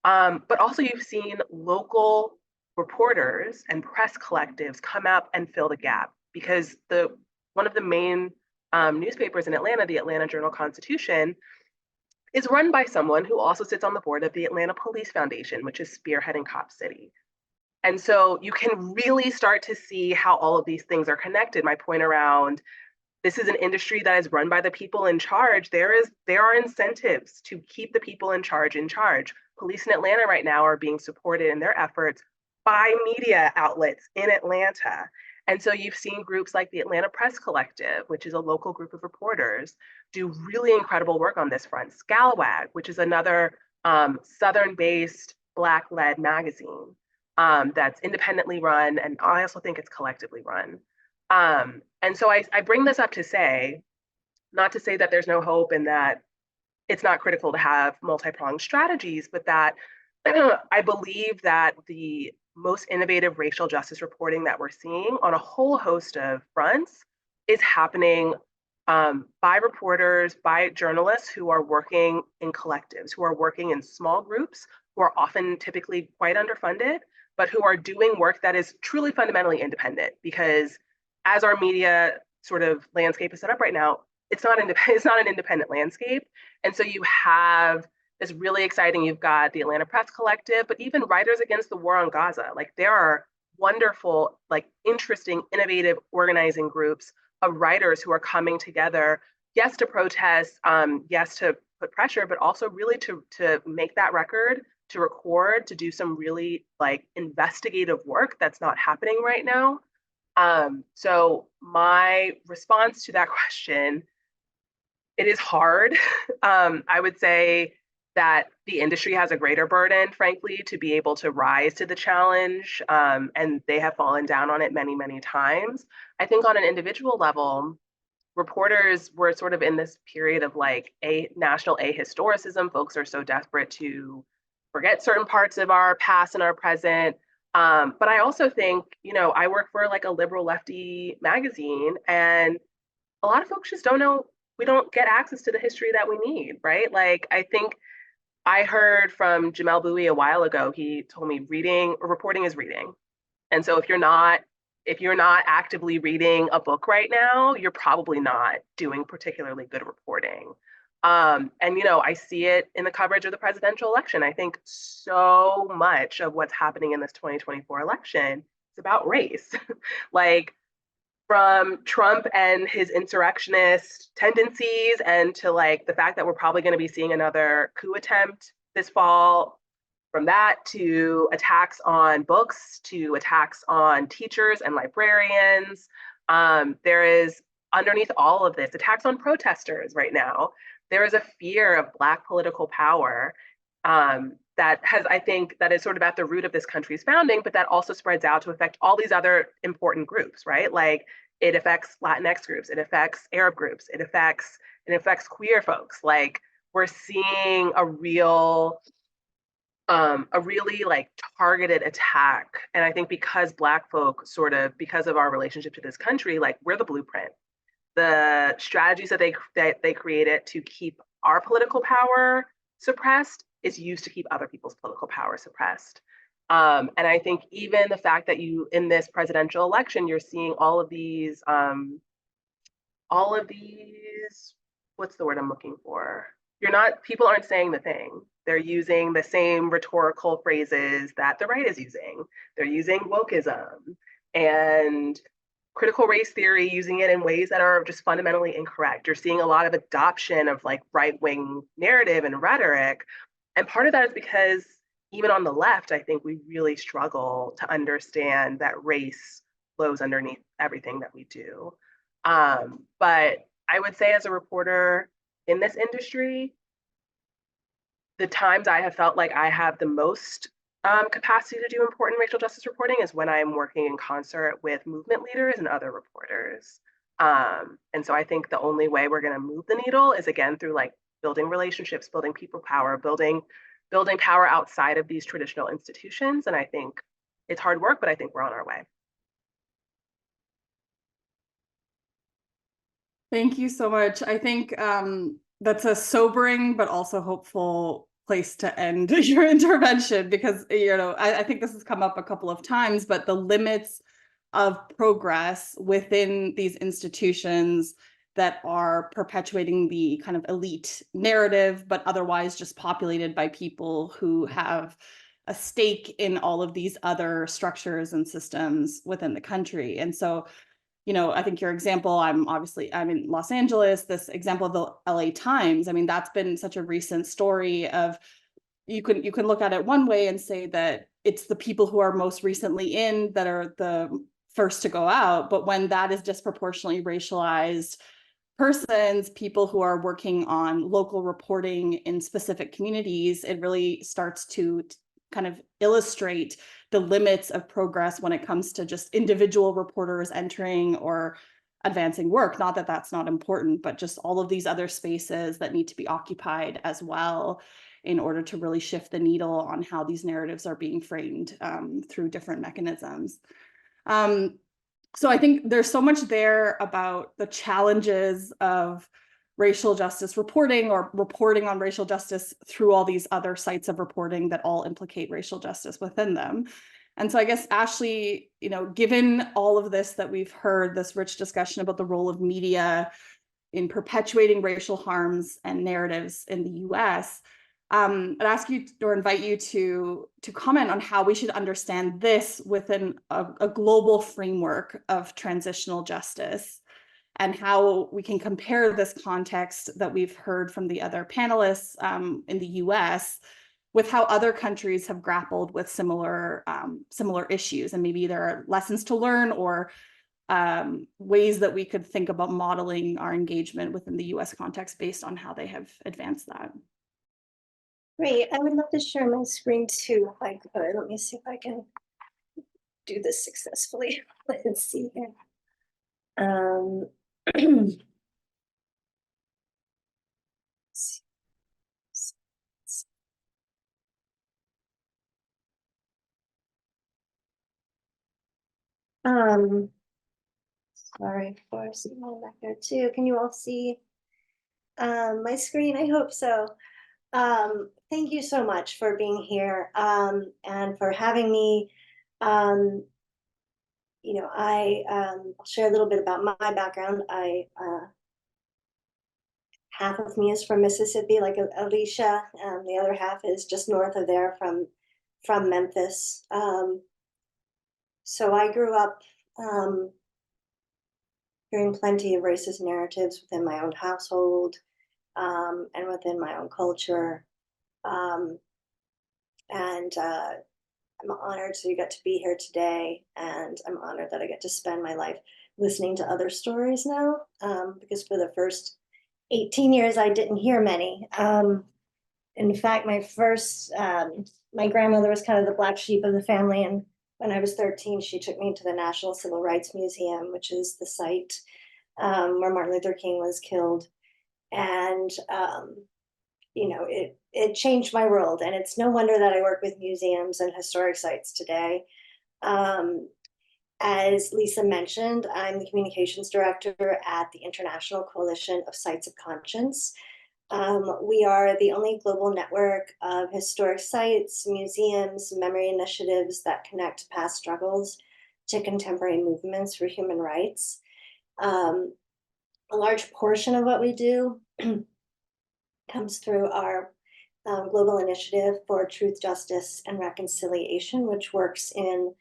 but also you've seen local reporters and press collectives come up and fill the gap, because one of the main newspapers in Atlanta, the Atlanta Journal-Constitution, is run by someone who also sits on the board of the Atlanta Police Foundation, which is spearheading Cop City. And so you can really start to see how all of these things are connected. My point around, this is an industry that is run by the people in charge. There are incentives to keep the people in charge. Police in Atlanta right now are being supported in their efforts by media outlets in Atlanta. And so you've seen groups like the Atlanta Press Collective, which is a local group of reporters, do really incredible work on this front. Scalawag, which is another Southern-based Black-led magazine that's independently run, and I also think it's collectively run. And so I bring this up to say, not to say that there's no hope and that it's not critical to have multi-pronged strategies, but that I believe that the most innovative racial justice reporting that we're seeing on a whole host of fronts is happening by reporters, by journalists who are working in collectives, who are working in small groups, who are often typically quite underfunded, but who are doing work that is truly fundamentally independent. Because as our media sort of landscape is set up right now, it's not an independent landscape. And so you have this really exciting, you've got the Atlanta Press Collective, but even Writers Against the War on Gaza. Like there are wonderful, like interesting, innovative organizing groups of writers who are coming together, yes, to protest, yes, to put pressure, but also really to make that record, to record, to do some really like investigative work that's not happening right now. So my response to that question, it is hard. I would say that the industry has a greater burden, frankly, to be able to rise to the challenge, and they have fallen down on it many, many times. I think on an individual level, reporters were sort of in this period of like a national ahistoricism. Folks are so desperate to forget certain parts of our past and our present. But I also think, you know, I work for like a liberal lefty magazine, and a lot of folks just don't know, we don't get access to the history that we need, right? Like, I think I heard from Jamel Bowie a while ago, he told me reading or reporting is reading. And so if you're not actively reading a book right now, you're probably not doing particularly good reporting. And you know, I see it in the coverage of the presidential election. I think so much of what's happening in this 2024 election is about race. Like from Trump and his insurrectionist tendencies, and to like the fact that we're probably going to be seeing another coup attempt this fall, from that to attacks on books, to attacks on teachers and librarians. There is, underneath all of this, attacks on protesters right now. There is a fear of Black political power that has, I think, that is sort of at the root of this country's founding, but that also spreads out to affect all these other important groups, right? Like it affects Latinx groups, it affects Arab groups, it affects queer folks. Like we're seeing a really like targeted attack. And I think because Black folk sort of, because of our relationship to this country, like we're the blueprint. The strategies that they created to keep our political power suppressed is used to keep other people's political power suppressed. And I think even the fact that you, in this presidential election, you're seeing all of these, what's the word I'm looking for? People aren't saying the thing. They're using the same rhetorical phrases that the right is using. They're using wokeism and critical race theory, using it in ways that are just fundamentally incorrect. You're seeing a lot of adoption of like right-wing narrative and rhetoric. And part of that is because even on the left, I think we really struggle to understand that race flows underneath everything that we do. But I would say as a reporter in this industry, the times I have felt like I have the most capacity to do important racial justice reporting is when I'm working in concert with movement leaders and other reporters. And so I think the only way we're going to move the needle is, again, through like building relationships, building people power, building power outside of these traditional institutions. And I think it's hard work, but I think we're on our way. Thank you so much. I think that's a sobering but also hopeful place to end your intervention, because, you know, I think this has come up a couple of times, but the limits of progress within these institutions that are perpetuating the kind of elite narrative, but otherwise just populated by people who have a stake in all of these other structures and systems within the country. And so, you know, I think your example, I'm in Los Angeles, this example of the LA Times, I mean, that's been such a recent story of, you can look at it one way and say that it's the people who are most recently in that are the first to go out. But when that is disproportionately racialized persons, people who are working on local reporting in specific communities, it really starts to kind of illustrate the limits of progress when it comes to just individual reporters entering or advancing work. Not that that's not important, but just all of these other spaces that need to be occupied as well in order to really shift the needle on how these narratives are being framed through different mechanisms. So I think there's so much there about the challenges of racial justice reporting, or reporting on racial justice through all these other sites of reporting that all implicate racial justice within them. And so I guess, Ashley, given all of this that we've heard, this rich discussion about the role of media in perpetuating racial harms and narratives in the US, I'd ask you or invite you to comment on how we should understand this within a global framework of transitional justice, and how we can compare this context that we've heard from the other panelists in the US with how other countries have grappled with similar issues. And maybe there are lessons to learn or ways that we could think about modeling our engagement within the US context based on how they have advanced that. Great, I would love to share my screen too, if I could. Let me see if I can do this successfully. Let's see here. Sorry for someone back there too. Can you all see my screen? I hope so. Thank you so much for being here and for having me. I'll share a little bit about my background. Half of me is from Mississippi, like Alicia, and the other half is just north of there from Memphis. So I grew up hearing plenty of racist narratives within my own household and within my own culture. I'm honored to get to be here today, and I'm honored that I get to spend my life listening to other stories now, because for the first 18 years I didn't hear many. In fact, my grandmother was kind of the black sheep of the family, and when I was 13, she took me to the National Civil Rights Museum, which is the site where Martin Luther King was killed. And it changed my world, and it's no wonder that I work with museums and historic sites today. As Lisa mentioned, I'm the communications director at the International Coalition of Sites of Conscience. We are the only global network of historic sites, museums, memory initiatives that connect past struggles to contemporary movements for human rights. A large portion of what we do comes through our global initiative for truth, justice, and reconciliation, which works in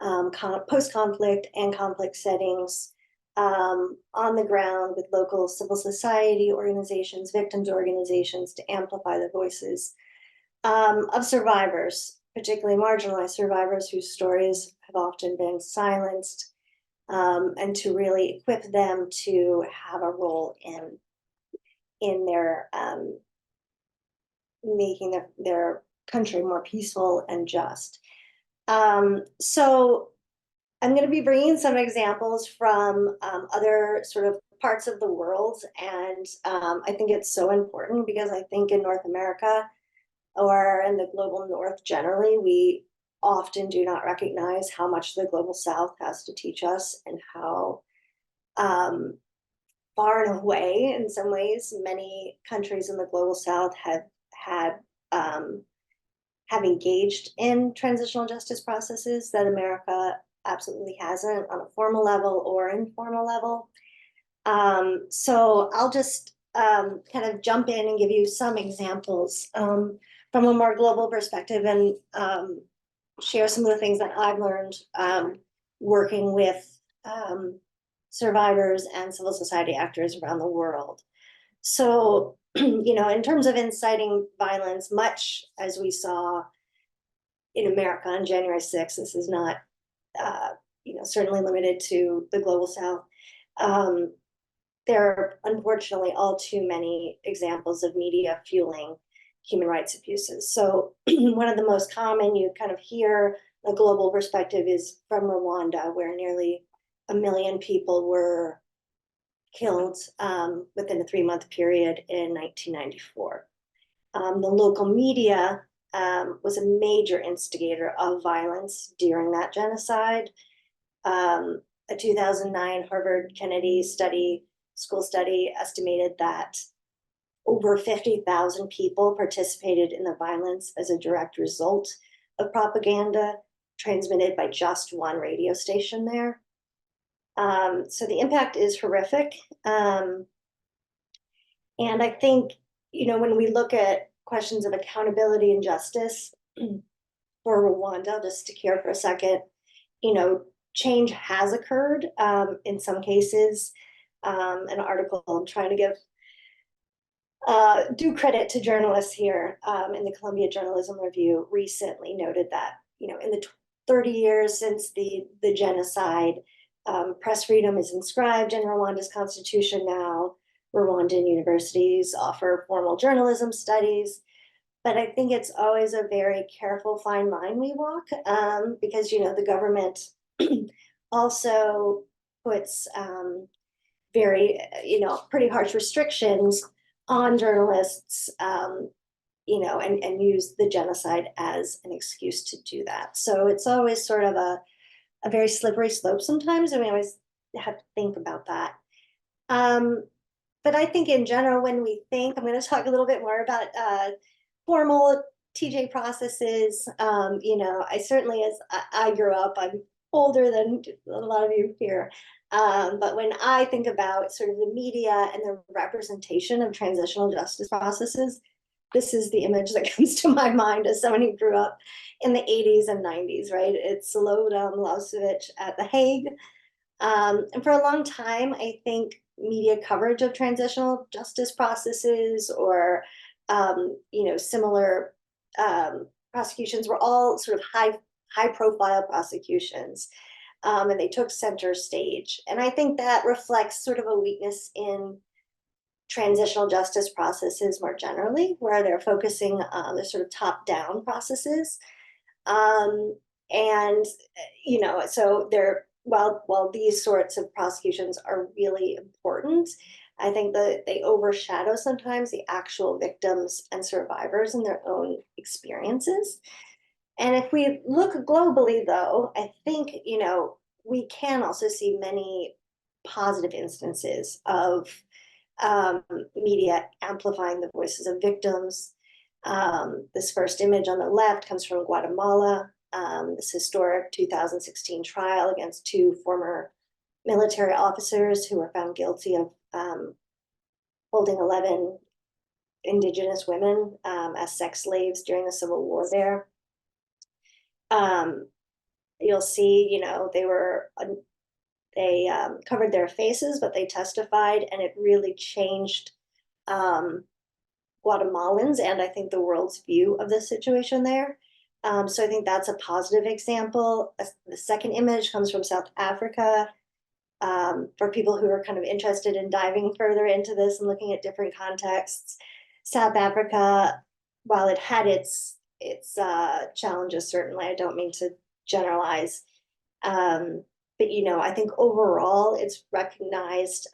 post-conflict and conflict settings on the ground with local civil society organizations, victims organizations, to amplify the voices of survivors, particularly marginalized survivors whose stories have often been silenced, and to really equip them to have a role in their making their country more peaceful and just. So I'm going to be bringing some examples from other sort of parts of the world, and I think it's so important because I think in North America, or in the global North generally, we often do not recognize how much the global South has to teach us, and how far and away, in some ways, many countries in the global South have engaged in transitional justice processes that America absolutely hasn't, on a formal level or informal level. So I'll just kind of jump in and give you some examples from a more global perspective, and share some of the things that I've learned working with survivors and civil society actors around the world. So, in terms of inciting violence, much as we saw in America on January 6th, this is not, certainly limited to the global South. There are unfortunately all too many examples of media fueling human rights abuses. So one of the most common you kind of hear a global perspective is from Rwanda, where nearly 1 million people were killed within a 3-month period in 1994. The local media was a major instigator of violence during that genocide. A 2009 Harvard Kennedy school study estimated that over 50,000 people participated in the violence as a direct result of propaganda. transmitted by just one radio station there. So the impact is horrific. And I think, when we look at questions of accountability and justice for Rwanda, just to care for a second, change has occurred in some cases. An article I'm trying to give due credit to journalists here in the Columbia Journalism Review recently noted that, in the 30 years since the genocide, press freedom is inscribed in Rwanda's constitution now. Rwandan universities offer formal journalism studies. But I think it's always a very careful, fine line we walk because, the government also puts very, pretty harsh restrictions on journalists, and use the genocide as an excuse to do that. So it's always sort of a very slippery slope sometimes, and we always have to think about that. But I think in general, when we think, I'm going to talk a little bit more about formal TJ processes. I certainly, as I grew up, I'm older than a lot of you here. But when I think about sort of the media and the representation of transitional justice processes, this is the image that comes to my mind as someone who grew up in the 80s and 90s, right? It's Slobodan Milosevic at The Hague. And for a long time, I think media coverage of transitional justice processes or, similar prosecutions were all sort of high profile prosecutions. And they took center stage. And I think that reflects sort of a weakness in transitional justice processes more generally, where they're focusing on the sort of top-down processes. So while these sorts of prosecutions are really important, I think that they overshadow sometimes the actual victims and survivors and their own experiences. And if we look globally, though, I think, we can also see many positive instances of media amplifying the voices of victims. This first image on the left comes from Guatemala, this historic 2016 trial against two former military officers who were found guilty of holding 11 indigenous women as sex slaves during the Civil War there. You'll see, they covered their faces, but they testified, and it really changed Guatemalans and I think the world's view of the situation there. So I think that's a positive example. The second image comes from South Africa. For people who are kind of interested in diving further into this and looking at different contexts, South Africa, while it had its challenges, certainly, I don't mean to generalize, but I think overall it's recognized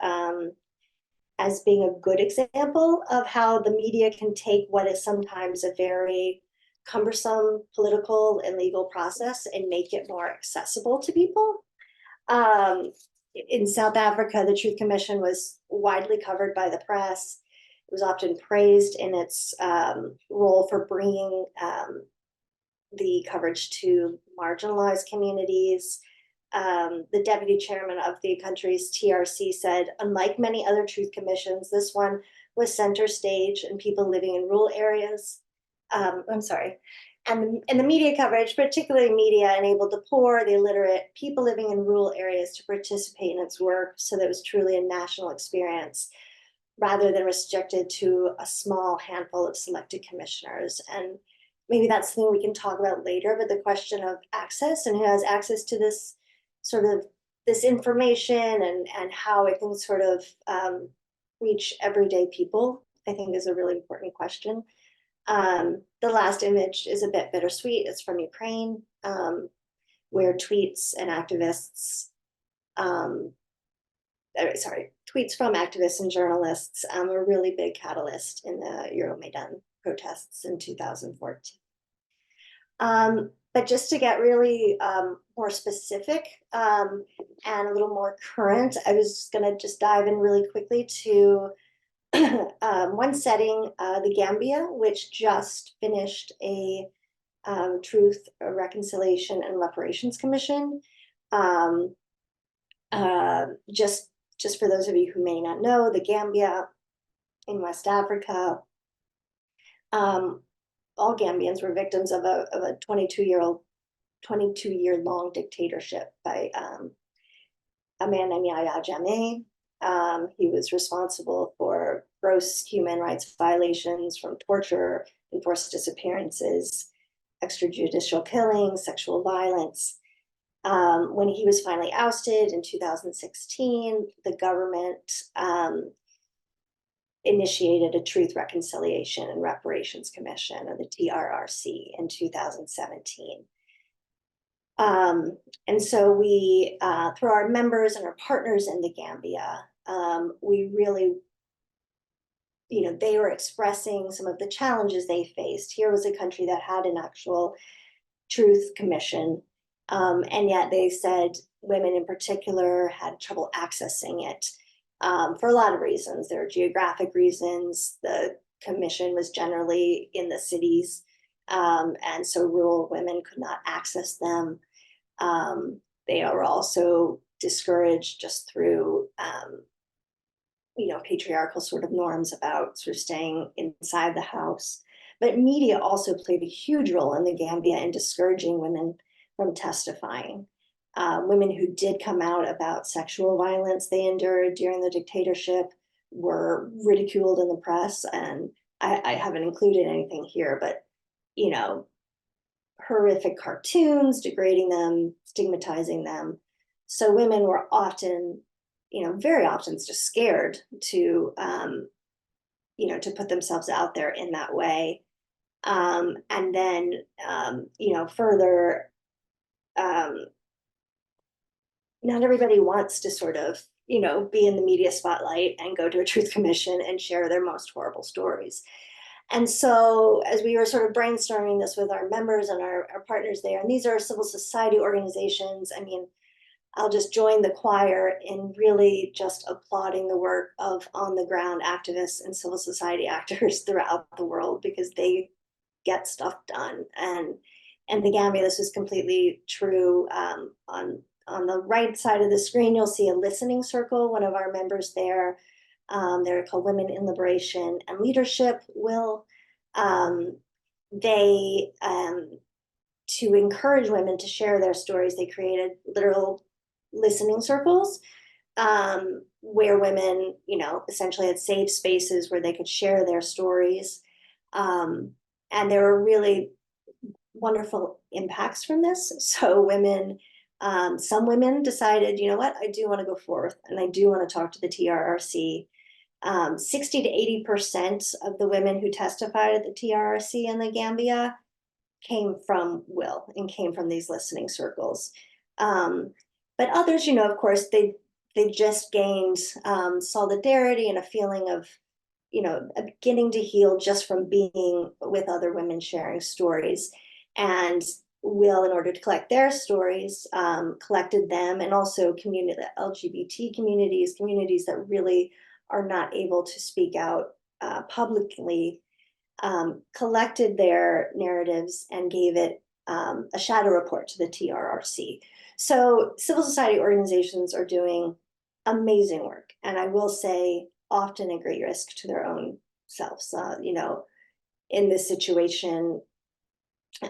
as being a good example of how the media can take what is sometimes a very cumbersome political and legal process and make it more accessible to people. In South Africa, the Truth Commission was widely covered by the press. It was often praised in its role for bringing the coverage to marginalized communities. The deputy chairman of the country's TRC said, unlike many other truth commissions, this one was center stage and people living in rural areas. And the media coverage, particularly media, enabled the poor, the illiterate, people living in rural areas to participate in its work, so that it was truly a national experience, rather than restricted to a small handful of selected commissioners. And maybe that's something we can talk about later, but the question of access and who has access to this sort of this information and how it can sort of reach everyday people, I think is a really important question. The last image is a bit bittersweet. It's from Ukraine, where tweets from activists and journalists were a really big catalyst in the Euromaidan protests in 2014. But just to get really more specific and a little more current, I was going to just dive in really quickly to one setting, the Gambia, which just finished a Truth, Reconciliation, and Reparations Commission. Just for those of you who may not know, the Gambia in West Africa, all Gambians were victims of a 22-year-long dictatorship by a man named Yahya Jammeh. He was responsible for gross human rights violations, from torture, enforced disappearances, extrajudicial killings, sexual violence. When he was finally ousted in 2016, the government initiated a Truth, Reconciliation, and Reparations Commission, or the TRRC, in 2017. And so we, through our members and our partners in the Gambia, we really, they were expressing some of the challenges they faced. Here was a country that had an actual Truth Commission, and yet they said women in particular had trouble accessing it for a lot of reasons. There are geographic reasons. The commission was generally in the cities, and so rural women could not access them. They are also discouraged just through patriarchal sort of norms about sort of staying inside the house. But media also played a huge role in the Gambia in discouraging women from testifying. Women who did come out about sexual violence they endured during the dictatorship were ridiculed in the press. And I haven't included anything here, but, horrific cartoons degrading them, stigmatizing them. So women were often, very often just scared to, to put themselves out there in that way. And then, further, not everybody wants to sort of, be in the media spotlight and go to a Truth Commission and share their most horrible stories. And so as we were sort of brainstorming this with our members and our partners there, and these are civil society organizations, I mean, I'll just join the choir in really just applauding the work of on-the-ground activists and civil society actors throughout the world, because they get stuff done. And the Gambia, this was completely true. On the right side of the screen, you'll see a listening circle, one of our members there. They're called Women in Liberation and Leadership. To encourage women to share their stories, they created literal listening circles where women, essentially had safe spaces where they could share their stories. And there were really wonderful impacts from this. So women, some women decided, you know what, I do want to go forth and I do want to talk to the TRRC. 60 to 80% of the women who testified at the TRRC in the Gambia came from Will and came from these listening circles. But others, of course, they just gained solidarity and a feeling of, beginning to heal just from being with other women sharing stories. And Will, in order to collect their stories, collected them, and also LGBT communities that really are not able to speak out publicly, collected their narratives and gave it a shadow report to the TRRC. So civil society organizations are doing amazing work, and I will say often at great risk to their own selves. In this situation,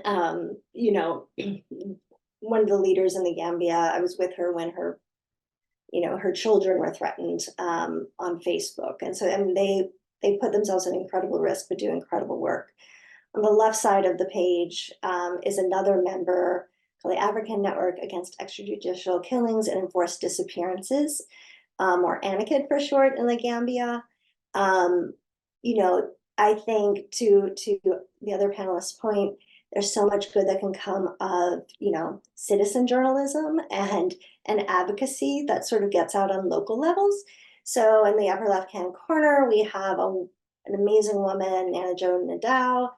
one of the leaders in the Gambia, I was with her when her children were threatened on Facebook. And so they put themselves at incredible risk, but do incredible work. On the left side of the page is another member called the African Network Against Extrajudicial Killings and Enforced Disappearances, or ANAKID for short, in the Gambia. I think to the other panelists' point, there's so much good that can come of, citizen journalism and advocacy that sort of gets out on local levels. So in the upper left-hand corner, we have an amazing woman, Nana Jo Nadao,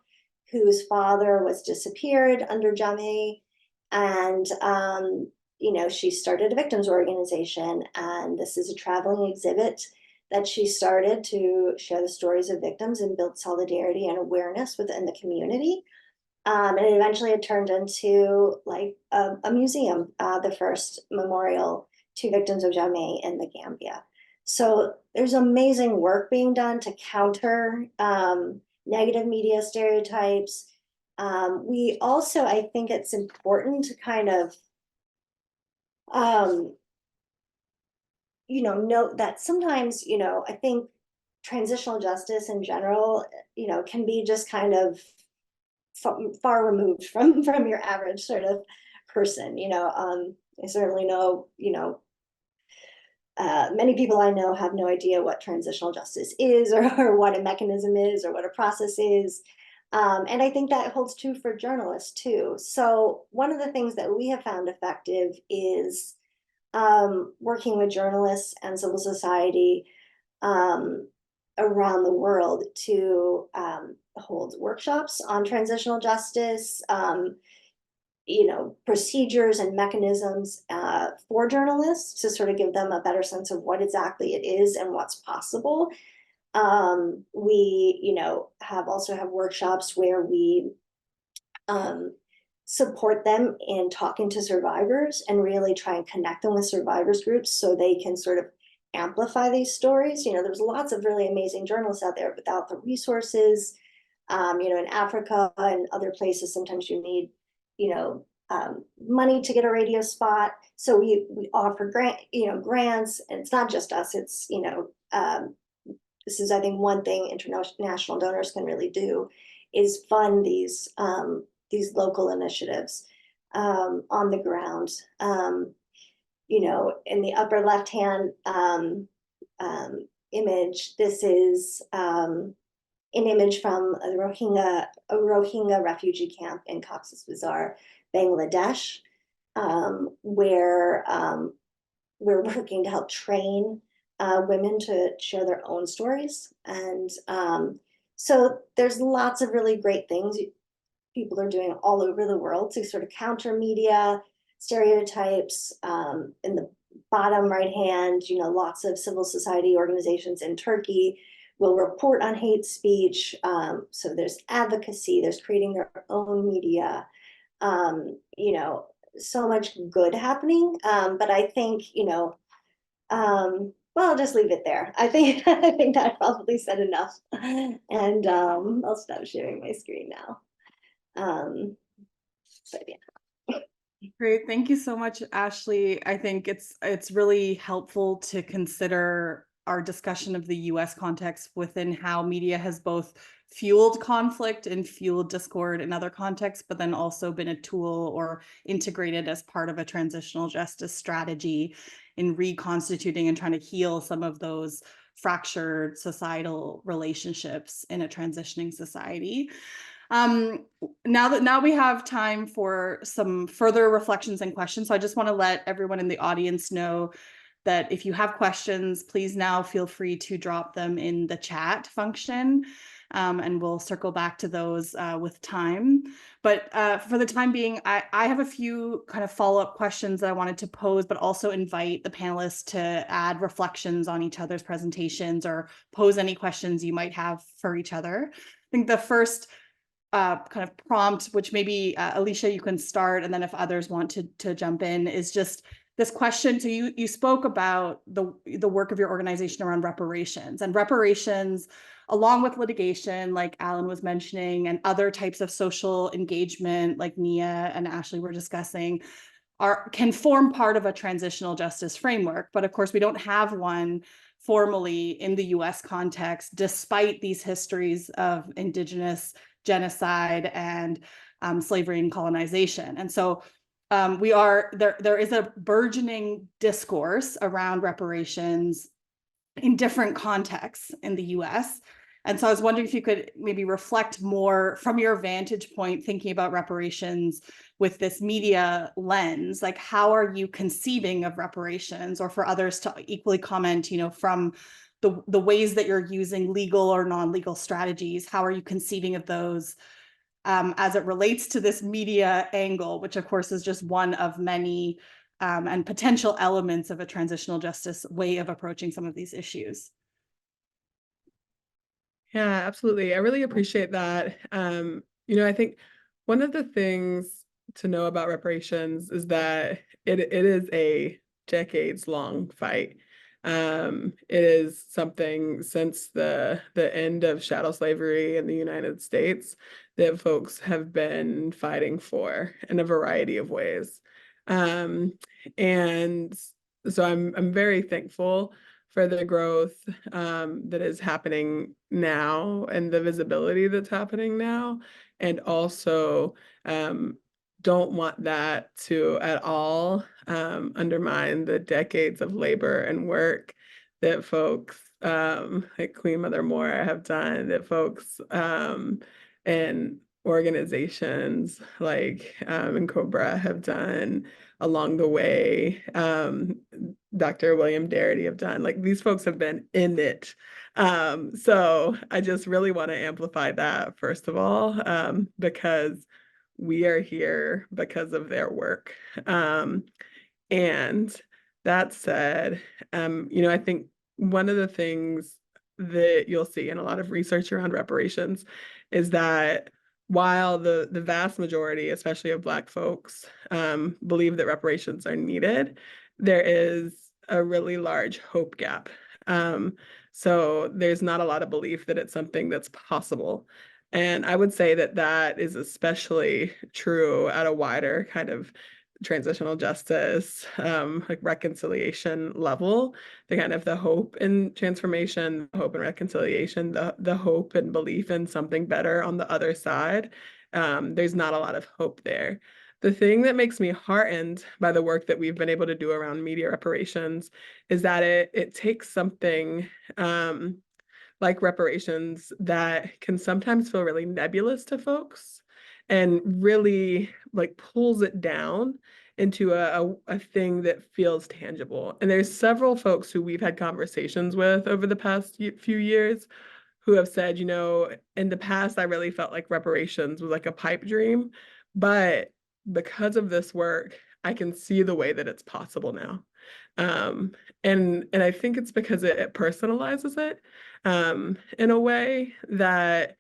whose father was disappeared under Jammeh. And, she started a victims organization. And this is a traveling exhibit that she started to share the stories of victims and build solidarity and awareness within the community. And eventually it turned into like a museum, the first memorial to victims of Jammeh in the Gambia. So there's amazing work being done to counter negative media stereotypes. We also, I think it's important to kind of, note that sometimes, I think transitional justice in general, can be just kind of far removed from your average sort of person. I certainly know, many people I know have no idea what transitional justice is, or what a mechanism is, or what a process is. And I think that holds true for journalists too. So one of the things that we have found effective is working with journalists and civil society around the world to hold workshops on transitional justice, procedures and mechanisms for journalists to sort of give them a better sense of what exactly it is and what's possible. We, have workshops where we support them in talking to survivors and really try and connect them with survivors groups so they can sort of amplify these stories. There's lots of really amazing journalists out there without the resources. In Africa and other places, sometimes you need, money to get a radio spot. So we offer grants, and it's not just us. It's, this is, I think, one thing international donors can really do is fund these local initiatives on the ground. In the upper left-hand image, this is an image from a Rohingya refugee camp in Cox's Bazar, Bangladesh, where we're working to help train women to share their own stories. And so there's lots of really great things people are doing all over the world to sort of counter media stereotypes. In the bottom right hand, lots of civil society organizations in Turkey will report on hate speech. So there's advocacy, there's creating their own media, so much good happening. But I think, well, I'll just leave it there. I think that probably said enough. And I'll stop sharing my screen now. But yeah. Great, thank you so much, Ashley. I think it's really helpful to consider our discussion of the US context within how media has both fueled conflict and fueled discord in other contexts, but then also been a tool or integrated as part of a transitional justice strategy in reconstituting and trying to heal some of those fractured societal relationships in a transitioning society. Now we have time for some further reflections and questions. So I just want to let everyone in the audience know that if you have questions, please now feel free to drop them in the chat function, and we'll circle back to those with time. But for the time being, I have a few kind of follow-up questions that I wanted to pose, but also invite the panelists to add reflections on each other's presentations or pose any questions you might have for each other. I think the first kind of prompt, which maybe Alicia, you can start, and then if others want to jump in, is just this question. So you spoke about the work of your organization around reparations, and reparations, along with litigation, like Alan was mentioning, and other types of social engagement, like Nia and Ashley were discussing, can form part of a transitional justice framework. But of course, we don't have one formally in the US context, despite these histories of Indigenous genocide and slavery and colonization. And so there is a burgeoning discourse around reparations in different contexts in the US. And so I was wondering if you could maybe reflect more from your vantage point, thinking about reparations with this media lens, like how are you conceiving of reparations, or for others to equally comment, from the ways that you're using legal or non-legal strategies, how are you conceiving of those as it relates to this media angle, which of course is just one of many and potential elements of a transitional justice way of approaching some of these issues? Yeah, absolutely. I really appreciate that. I think One of the things to know about reparations is that it is a decades-long fight. It is something since the end of chattel slavery in the United States that folks have been fighting for in a variety of ways. Um, and so I'm very thankful for the growth that is happening now and the visibility that's happening now, and also don't want that to at all undermine the decades of labor and work that folks like Queen Mother Moore have done, that folks and organizations like and Cobra have done along the way. Dr. William Darity have done. Like, these folks have been in it. So I just really want to amplify that, first of all, because we are here because of their work. And that said, I think one of the things that you'll see in a lot of research around reparations is that while the vast majority, especially of Black folks, believe that reparations are needed, there is a really large hope gap. So there's not a lot of belief that it's something that's possible. And I would say that that is especially true at a wider kind of transitional justice, like reconciliation level, the kind of the hope and transformation, the hope and reconciliation, the hope and belief in something better on the other side. There's not a lot of hope there. The thing that makes me heartened by the work that we've been able to do around media reparations is that it takes something like reparations that can sometimes feel really nebulous to folks and really like pulls it down into a thing that feels tangible. And there's several folks who we've had conversations with over the past few years who have said, in the past, I really felt like reparations was like a pipe dream, but because of this work, I can see the way that it's possible now. And I think it's because it personalizes it in a way that,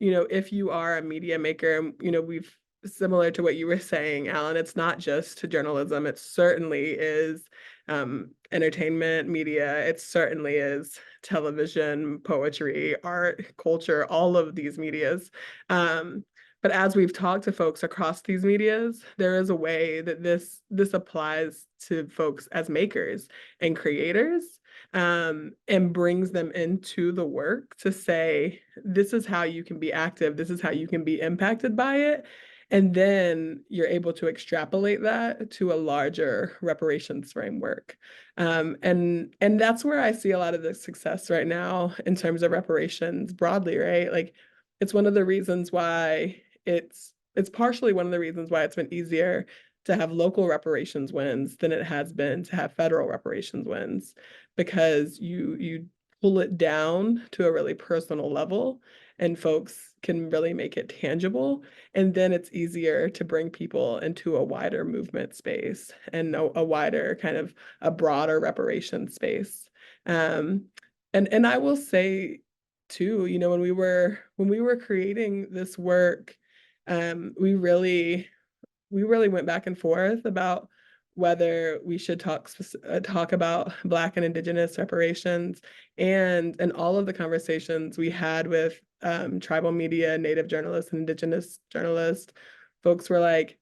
if you are a media maker, we've similar to what you were saying, Alan, it's not just journalism. It certainly is entertainment, media. It certainly is television, poetry, art, culture, all of these medias. But as we've talked to folks across these medias, there is a way that this applies to folks as makers and creators, and brings them into the work to say, this is how you can be active, this is how you can be impacted by it. And then you're able to extrapolate that to a larger reparations framework. And that's where I see a lot of the success right now in terms of reparations broadly, right? Like, it's one of the reasons why it's partially one of the reasons why it's been easier to have local reparations wins than it has been to have federal reparations wins, because you pull it down to a really personal level and folks can really make it tangible. And then it's easier to bring people into a wider movement space and a wider kind of a broader reparation space. And I will say too, when we were creating this work, we really went back and forth about whether we should talk about Black and Indigenous reparations, and all of the conversations we had with tribal media, Native journalists, and Indigenous journalists, folks were like,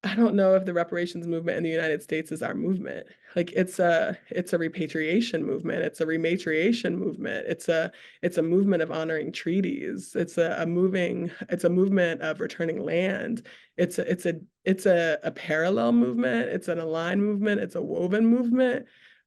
I don't know if the reparations movement in the United States is our movement. Like, it's a repatriation movement. It's a rematriation movement. It's a movement of honoring treaties. It's a movement of returning land. It's a parallel movement. It's an aligned movement. It's a woven movement.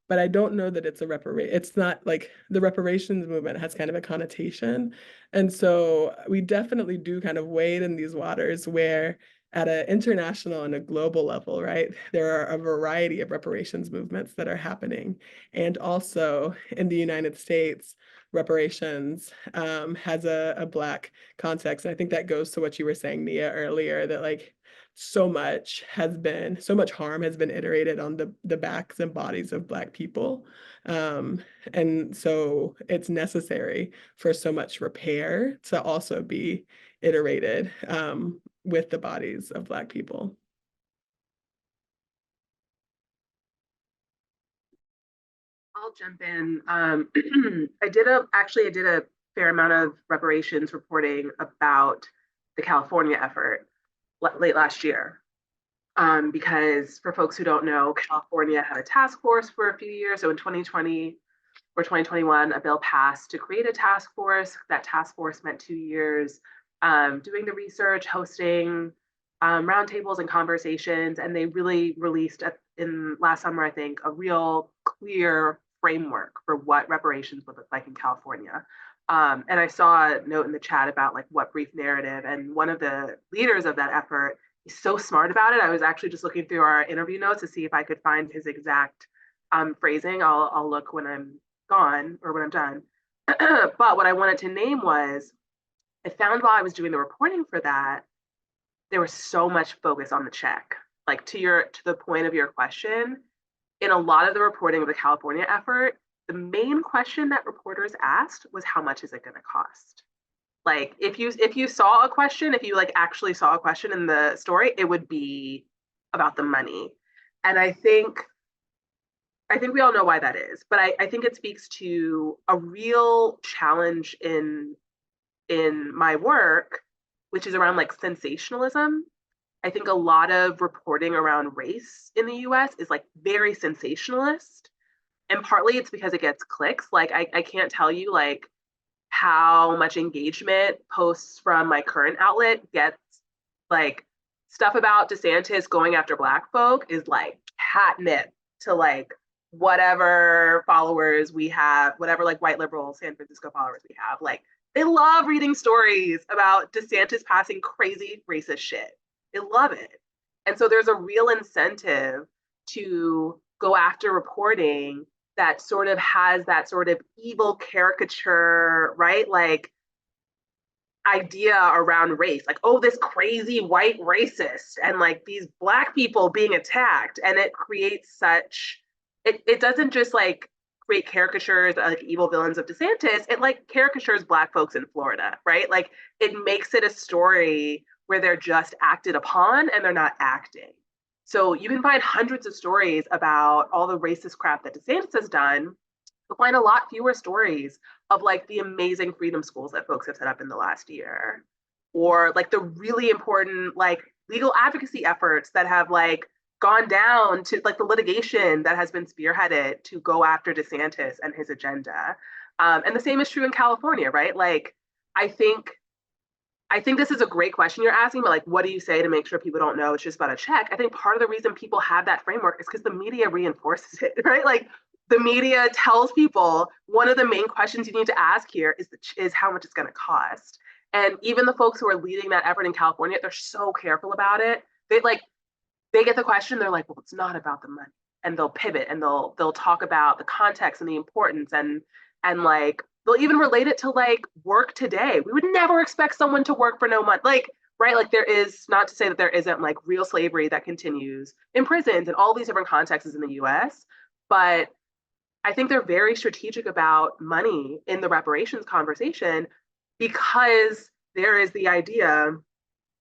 But I don't know that it's not like the reparations movement has kind of a connotation. And so we definitely do kind of wade in these waters where at an international and a global level, right, there are a variety of reparations movements that are happening. And also in the United States, reparations has a Black context. And I think that goes to what you were saying, Nia, earlier, that like so much harm has been iterated on the backs and bodies of Black people. And so it's necessary for so much repair to also be iterated with the bodies of Black people. I'll jump in. I did a fair amount of reparations reporting about the California effort late last year. Because for folks who don't know, California had a task force for a few years. So in 2020 or 2021, a bill passed to create a task force. That task force spent 2 years doing the research, hosting roundtables and conversations, and they really released in last summer, I think, a real clear framework for what reparations would look like in California. And I saw a note in the chat about like what brief narrative, and one of the leaders of that effort is so smart about it. I was actually just looking through our interview notes to see if I could find his exact phrasing. I'll look when I'm gone or when I'm done. But what I wanted to name was, I found while I was doing the reporting for that, there was so much focus on the check. Like to the point of your question, in a lot of the reporting of the California effort, the main question that reporters asked was, how much is it going to cost? Like if you saw a question, if you like actually saw a question in the story, it would be about the money. And I think we all know why that is, but I think it speaks to a real challenge in my work, which is around like sensationalism. I think a lot of reporting around race in the US is like very sensationalist. And partly it's because it gets clicks. Like I can't tell you like how much engagement posts from my current outlet gets. Like stuff about DeSantis going after Black folk is like catnip to like whatever followers we have, whatever like white liberal San Francisco followers we have. Like they love reading stories about DeSantis passing crazy racist shit. They love it. And so there's a real incentive to go after reporting that sort of has that sort of evil caricature, right? Like idea around race, like, oh, this crazy white racist and like these Black people being attacked. And it creates such, it doesn't just like create caricatures like evil villains of DeSantis, it like caricatures Black folks in Florida, right? Like it makes it a story where they're just acted upon and they're not acting. So you can find hundreds of stories about all the racist crap that DeSantis has done. You'll find a lot fewer stories of like the amazing freedom schools that folks have set up in the last year, or like the really important like legal advocacy efforts that have like gone down to like the litigation that has been spearheaded to go after DeSantis and his agenda. And the same is true in California, right? Like I think this is a great question you're asking, but like, what do you say to make sure people don't know it's just about a check? I think part of the reason people have that framework is because the media reinforces it, right? Like the media tells people one of the main questions you need to ask here is how much it's going to cost. And even the folks who are leading that effort in California, they're so careful about it. They get the question, they're like, well, it's not about the money, and they'll pivot and they'll talk about the context and the importance and like they'll even relate it to like work today. We would never expect someone to work for no money, like, right? Like there is, not to say that there isn't like real slavery that continues in prisons and all these different contexts in the US, but I think they're very strategic about money in the reparations conversation because there is the idea,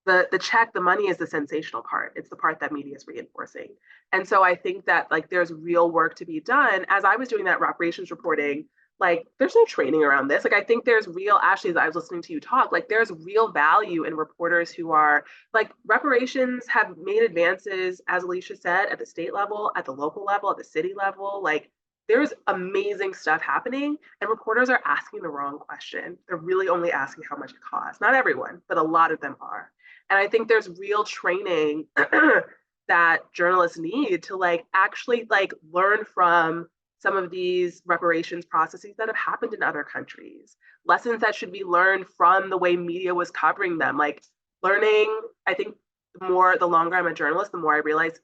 the check, the money is the sensational part. It's the part that media is reinforcing. And so I think that like there's real work to be done. As I was doing that reparations reporting, like there's no training around this. Like I think there's real, Ashley, as I was listening to you talk, like there's real value in reporters who are like, reparations have made advances, as Alicia said, at the state level, at the local level, at the city level. Like there's amazing stuff happening and reporters are asking the wrong question. They're really only asking how much it costs. Not everyone, but a lot of them are. And I think there's real training that journalists need to like actually like learn from some of these reparations processes that have happened in other countries, lessons that should be learned from the way media was covering them. Like learning, I think the longer I'm a journalist, the more I realize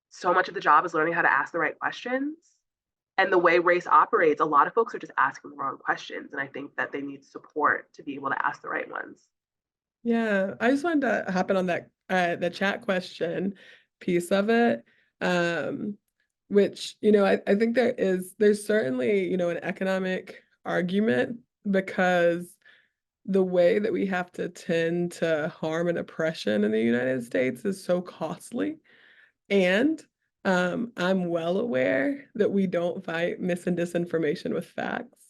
so much of the job is learning how to ask the right questions. And the way race operates, a lot of folks are just asking the wrong questions. And I think that they need support to be able to ask the right ones. Yeah, I just wanted to hop in on that the chat question piece of it. Which, I think there's certainly, an economic argument because the way that we have to tend to harm and oppression in the United States is so costly. And I'm well aware that we don't fight mis and disinformation with facts,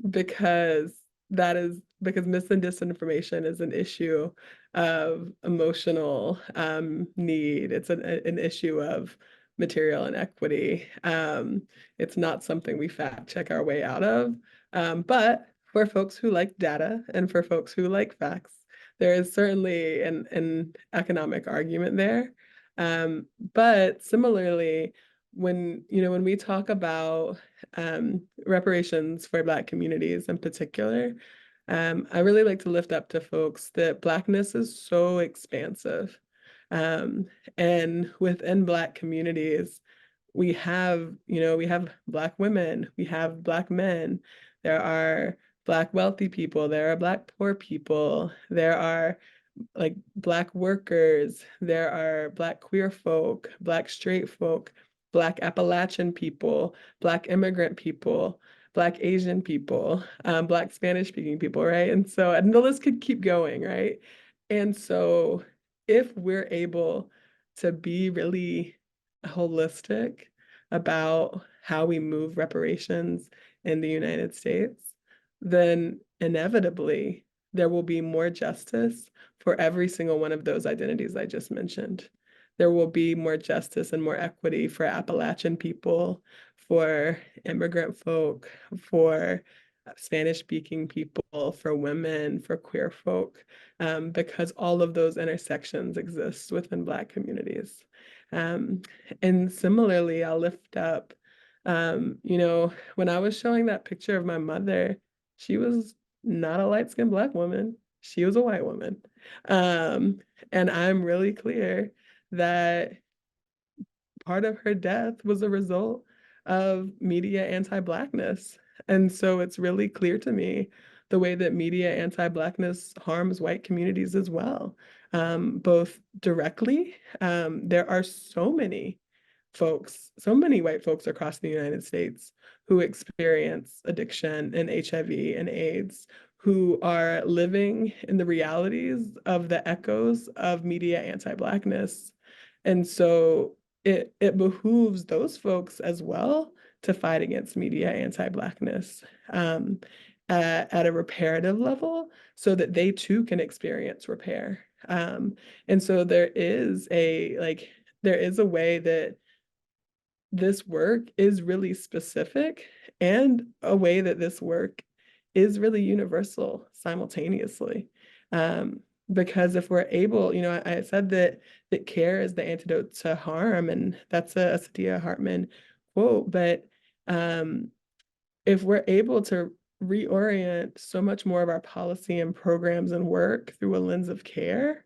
because mis and disinformation is an issue of emotional need. It's an issue of material inequity. It's not something we fact check our way out of. But for folks who like data and for folks who like facts, there is certainly an economic argument there. But similarly, when we talk about reparations for Black communities in particular, I really like to lift up to folks that Blackness is so expansive. And within Black communities, we have Black women, we have Black men, there are Black wealthy people, there are Black poor people, there are like Black workers, there are Black queer folk, Black straight folk, Black Appalachian people, Black immigrant people, Black Asian people, Black Spanish speaking people, right? And the list could keep going, right? And so if we're able to be really holistic about how we move reparations in the United States, then inevitably there will be more justice for every single one of those identities I just mentioned. There will be more justice and more equity for Appalachian people, for immigrant folk, for Spanish-speaking people, for women, for queer folk, because all of those intersections exist within Black communities. And similarly, I'll lift up, when I was showing that picture of my mother, she was not a light-skinned Black woman. She was a white woman. And I'm really clear that part of her death was a result of media anti-Blackness. And so it's really clear to me the way that media anti-Blackness harms white communities as well, both directly. There are so many white folks across the United States who experience addiction and HIV and AIDS, who are living in the realities of the echoes of media anti-Blackness. And so it behooves those folks as well to fight against media anti-Blackness at a reparative level so that they too can experience repair. And so there is a way that this work is really specific and a way that this work is really universal simultaneously. Because if we're able, I said that care is the antidote to harm, and that's a Saidiya Hartman quote, but if we're able to reorient so much more of our policy and programs and work through a lens of care,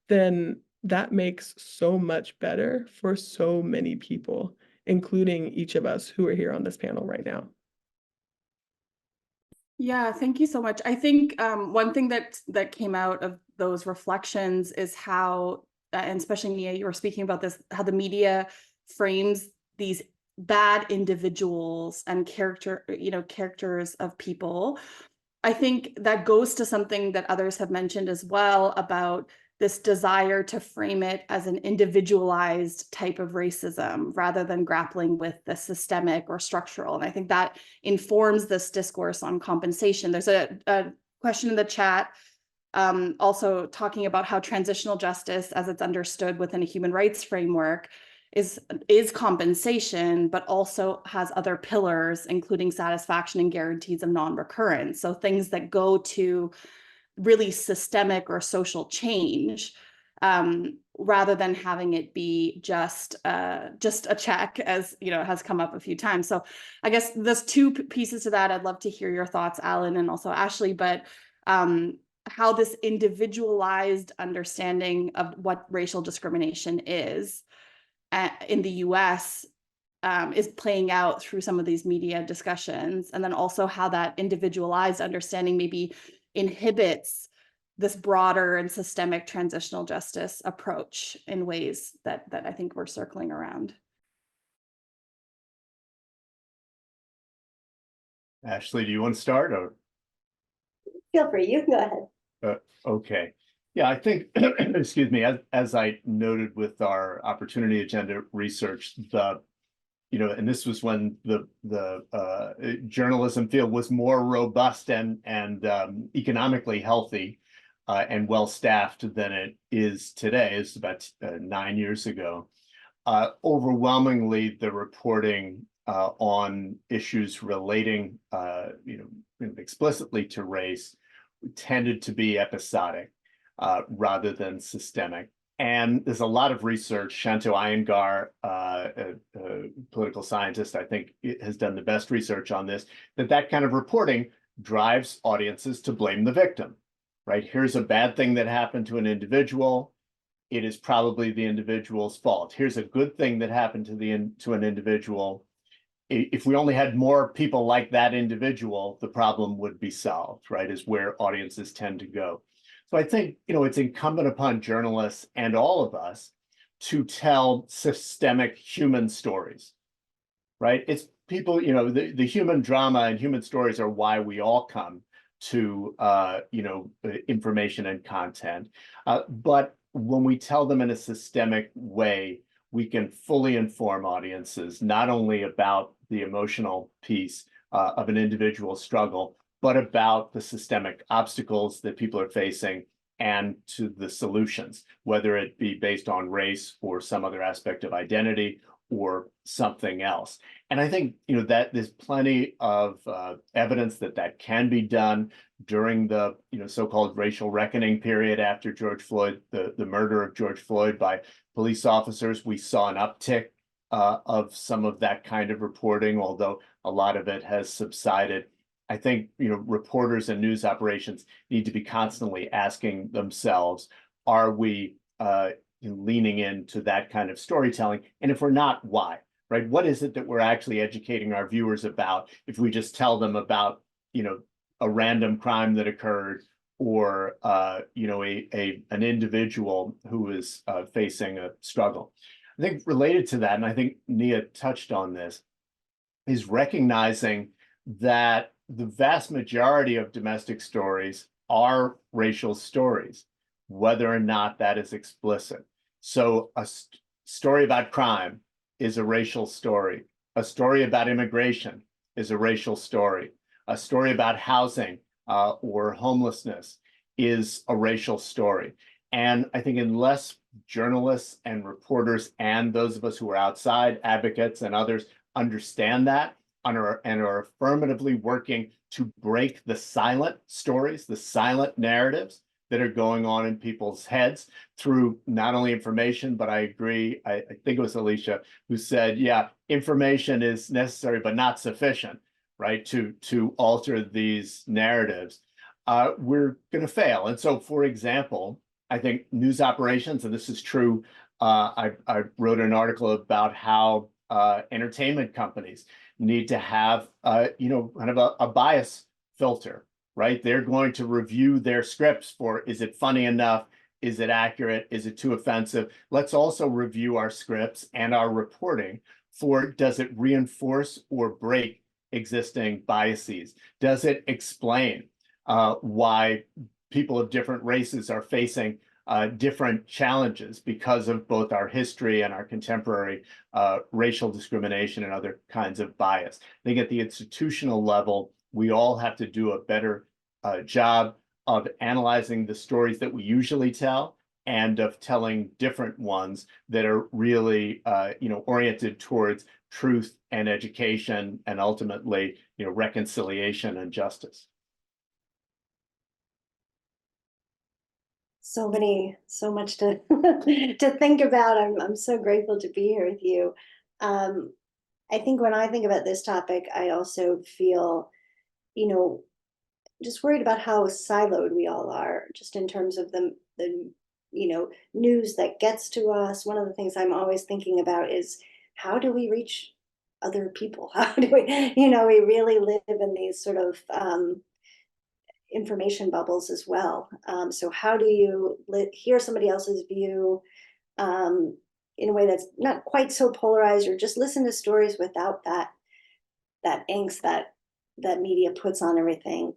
then that makes so much better for so many people, including each of us who are here on this panel right now. Yeah, thank you so much. I think one thing that came out of those reflections is how, and especially Nia, you were speaking about this, how the media frames these bad individuals and characters of people. I think that goes to something that others have mentioned as well about this desire to frame it as an individualized type of racism rather than grappling with the systemic or structural. And I think that informs this discourse on compensation. There's a question in the chat also talking about how transitional justice, as it's understood within a human rights framework, is compensation, but also has other pillars, including satisfaction and guarantees of non-recurrence. So things that go to really systemic or social change, rather than having it be just a check, as has come up a few times. So I guess there's two pieces to that. I'd love to hear your thoughts, Alan, and also Ashley, but how this individualized understanding of what racial discrimination is in the US is playing out through some of these media discussions, and then also how that individualized understanding maybe inhibits this broader and systemic transitional justice approach in ways that I think we're circling around. Ashley, do you want to start? Or Feel free, you can go ahead. Okay. Yeah, I think, excuse me, as I noted with our opportunity agenda research, and this was when the journalism field was more robust and economically healthy and well-staffed than it is today. It's about 9 years ago. Overwhelmingly, the reporting on issues relating, explicitly to race tended to be episodic rather than systemic. And there's a lot of research. Shanto Iyengar, a political scientist, I think has done the best research on this, that kind of reporting drives audiences to blame the victim, right? Here's a bad thing that happened to an individual. It is probably the individual's fault. Here's a good thing that happened to an individual. If we only had more people like that individual, the problem would be solved, right? Is where audiences tend to go. So I think, it's incumbent upon journalists and all of us to tell systemic human stories, right? It's people, the human drama and human stories are why we all come to, information and content. But when we tell them in a systemic way, we can fully inform audiences, not only about the emotional piece of an individual struggle, but about the systemic obstacles that people are facing and to the solutions, whether it be based on race or some other aspect of identity or something else. And I think, that there's plenty of evidence that can be done during the, so-called racial reckoning period after George Floyd, the murder of George Floyd by police officers. We saw an uptick of some of that kind of reporting, although a lot of it has subsided. I think, reporters and news operations need to be constantly asking themselves, are we leaning into that kind of storytelling? And if we're not, why, right? What is it that we're actually educating our viewers about if we just tell them about, a random crime that occurred or, an individual who is facing a struggle? I think related to that, and I think Nia touched on this, is recognizing that the vast majority of domestic stories are racial stories, whether or not that is explicit. So a story about crime is a racial story. A story about immigration is a racial story. A story about housing or homelessness is a racial story. And I think unless journalists and reporters and those of us who are outside, advocates and others, understand that and are affirmatively working to break the silent stories, the silent narratives that are going on in people's heads through not only information, but I agree, I think it was Alicia who said, yeah, information is necessary, but not sufficient, right, to alter these narratives, we're going to fail. And so, for example, I think news operations, and this is true, I wrote an article about how entertainment companies need to have, kind of a bias filter, right? They're going to review their scripts for, is it funny enough? Is it accurate? Is it too offensive? Let's also review our scripts and our reporting for, does it reinforce or break existing biases? Does it explain why people of different races are facing different challenges because of both our history and our contemporary racial discrimination and other kinds of bias? I think at the institutional level, we all have to do a better job of analyzing the stories that we usually tell and of telling different ones that are really, oriented towards truth and education and ultimately, reconciliation and justice. So much to to think about. I'm so grateful to be here with you. I think when I think about this topic, I also feel, just worried about how siloed we all are, just in terms of the news that gets to us. One of the things I'm always thinking about is, how do we reach other people? How do we, we really live in these sort of information bubbles as well. So how do you hear somebody else's view in a way that's not quite so polarized, or just listen to stories without that angst that media puts on everything?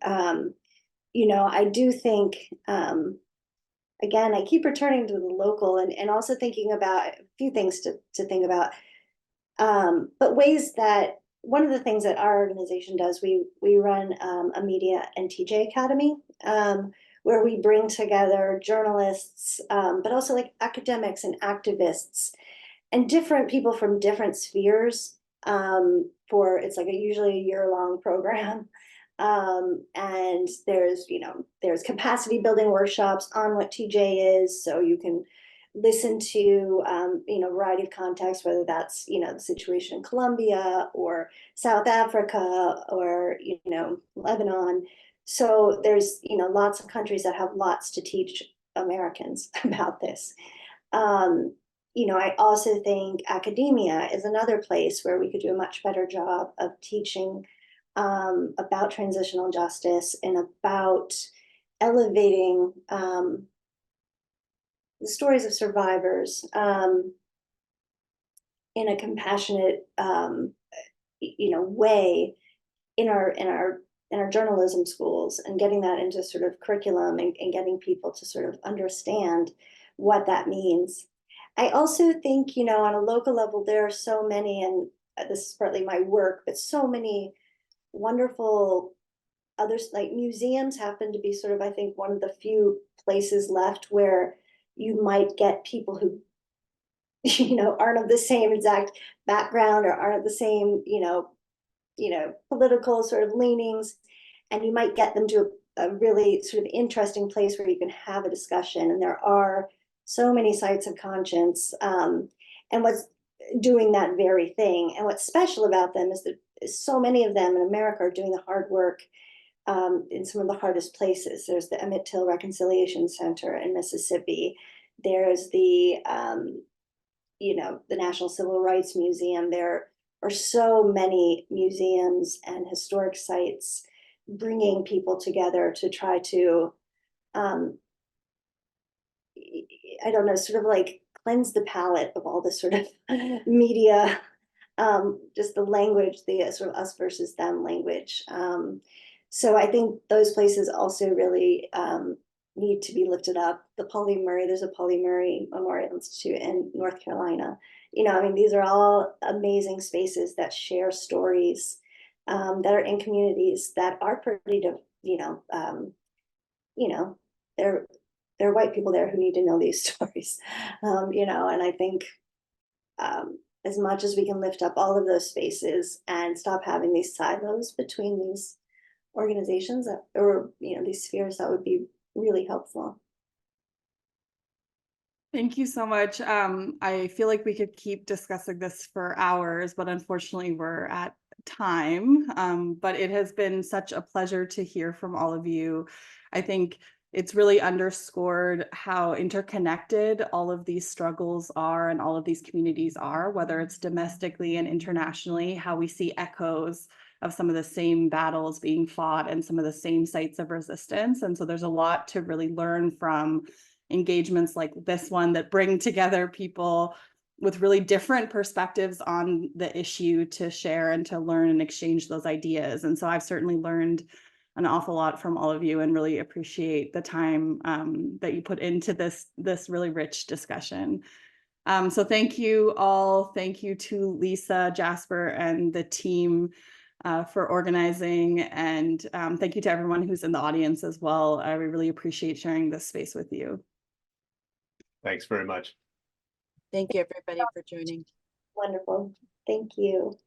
I do think, again, I keep returning to the local and also thinking about a few things to think about. But ways that one of the things that our organization does, we run a media and TJ Academy, where we bring together journalists, but also like academics and activists and different people from different spheres. It's like usually a year-long program. And there's capacity building workshops on what TJ is, so you can listen to a variety of contexts, whether that's the situation in Colombia or South Africa or Lebanon. So there's lots of countries that have lots to teach Americans about this. I also think academia is another place where we could do a much better job of teaching about transitional justice and about elevating the stories of survivors in a compassionate way in our journalism schools, and getting that into sort of curriculum and getting people to sort of understand what that means. I also think, on a local level, there are so many, and this is partly my work, but so many wonderful others, like museums happen to be sort of, I think, one of the few places left where you might get people who, aren't of the same exact background or aren't of the same, political sort of leanings, and you might get them to a really sort of interesting place where you can have a discussion. And there are so many sites of conscience, and what's doing that very thing. And what's special about them is that so many of them in America are doing the hard work in some of the hardest places. There's the Emmett Till Reconciliation Center in Mississippi. There's the National Civil Rights Museum. There are so many museums and historic sites bringing people together to try to, I don't know, sort of like cleanse the palate of all this sort of media, just the language, the sort of us versus them language. So I think those places also really need to be lifted up. There's a Pauli Murray Memorial Institute in North Carolina. These are all amazing spaces that share stories, that are in communities that are pretty, there are white people there who need to know these stories, and I think as much as we can lift up all of those spaces and stop having these silos between these organizations or these spheres, that would be really helpful. Thank you so much. I feel like we could keep discussing this for hours, but unfortunately we're at time. But it has been such a pleasure to hear from all of you. I think it's really underscored how interconnected all of these struggles are and all of these communities are, whether it's domestically and internationally, how we see echoes of some of the same battles being fought and some of the same sites of resistance. And so there's a lot to really learn from engagements like this one that bring together people with really different perspectives on the issue to share and to learn and exchange those ideas. And so I've certainly learned an awful lot from all of you and really appreciate the time that you put into this really rich discussion. So thank you all. Thank you to Lisa, Jasper, and the team for organizing. And thank you to everyone who's in the audience as well. I really appreciate sharing this space with you. Thanks very much. Thank you, everybody, for joining. Wonderful. Thank you.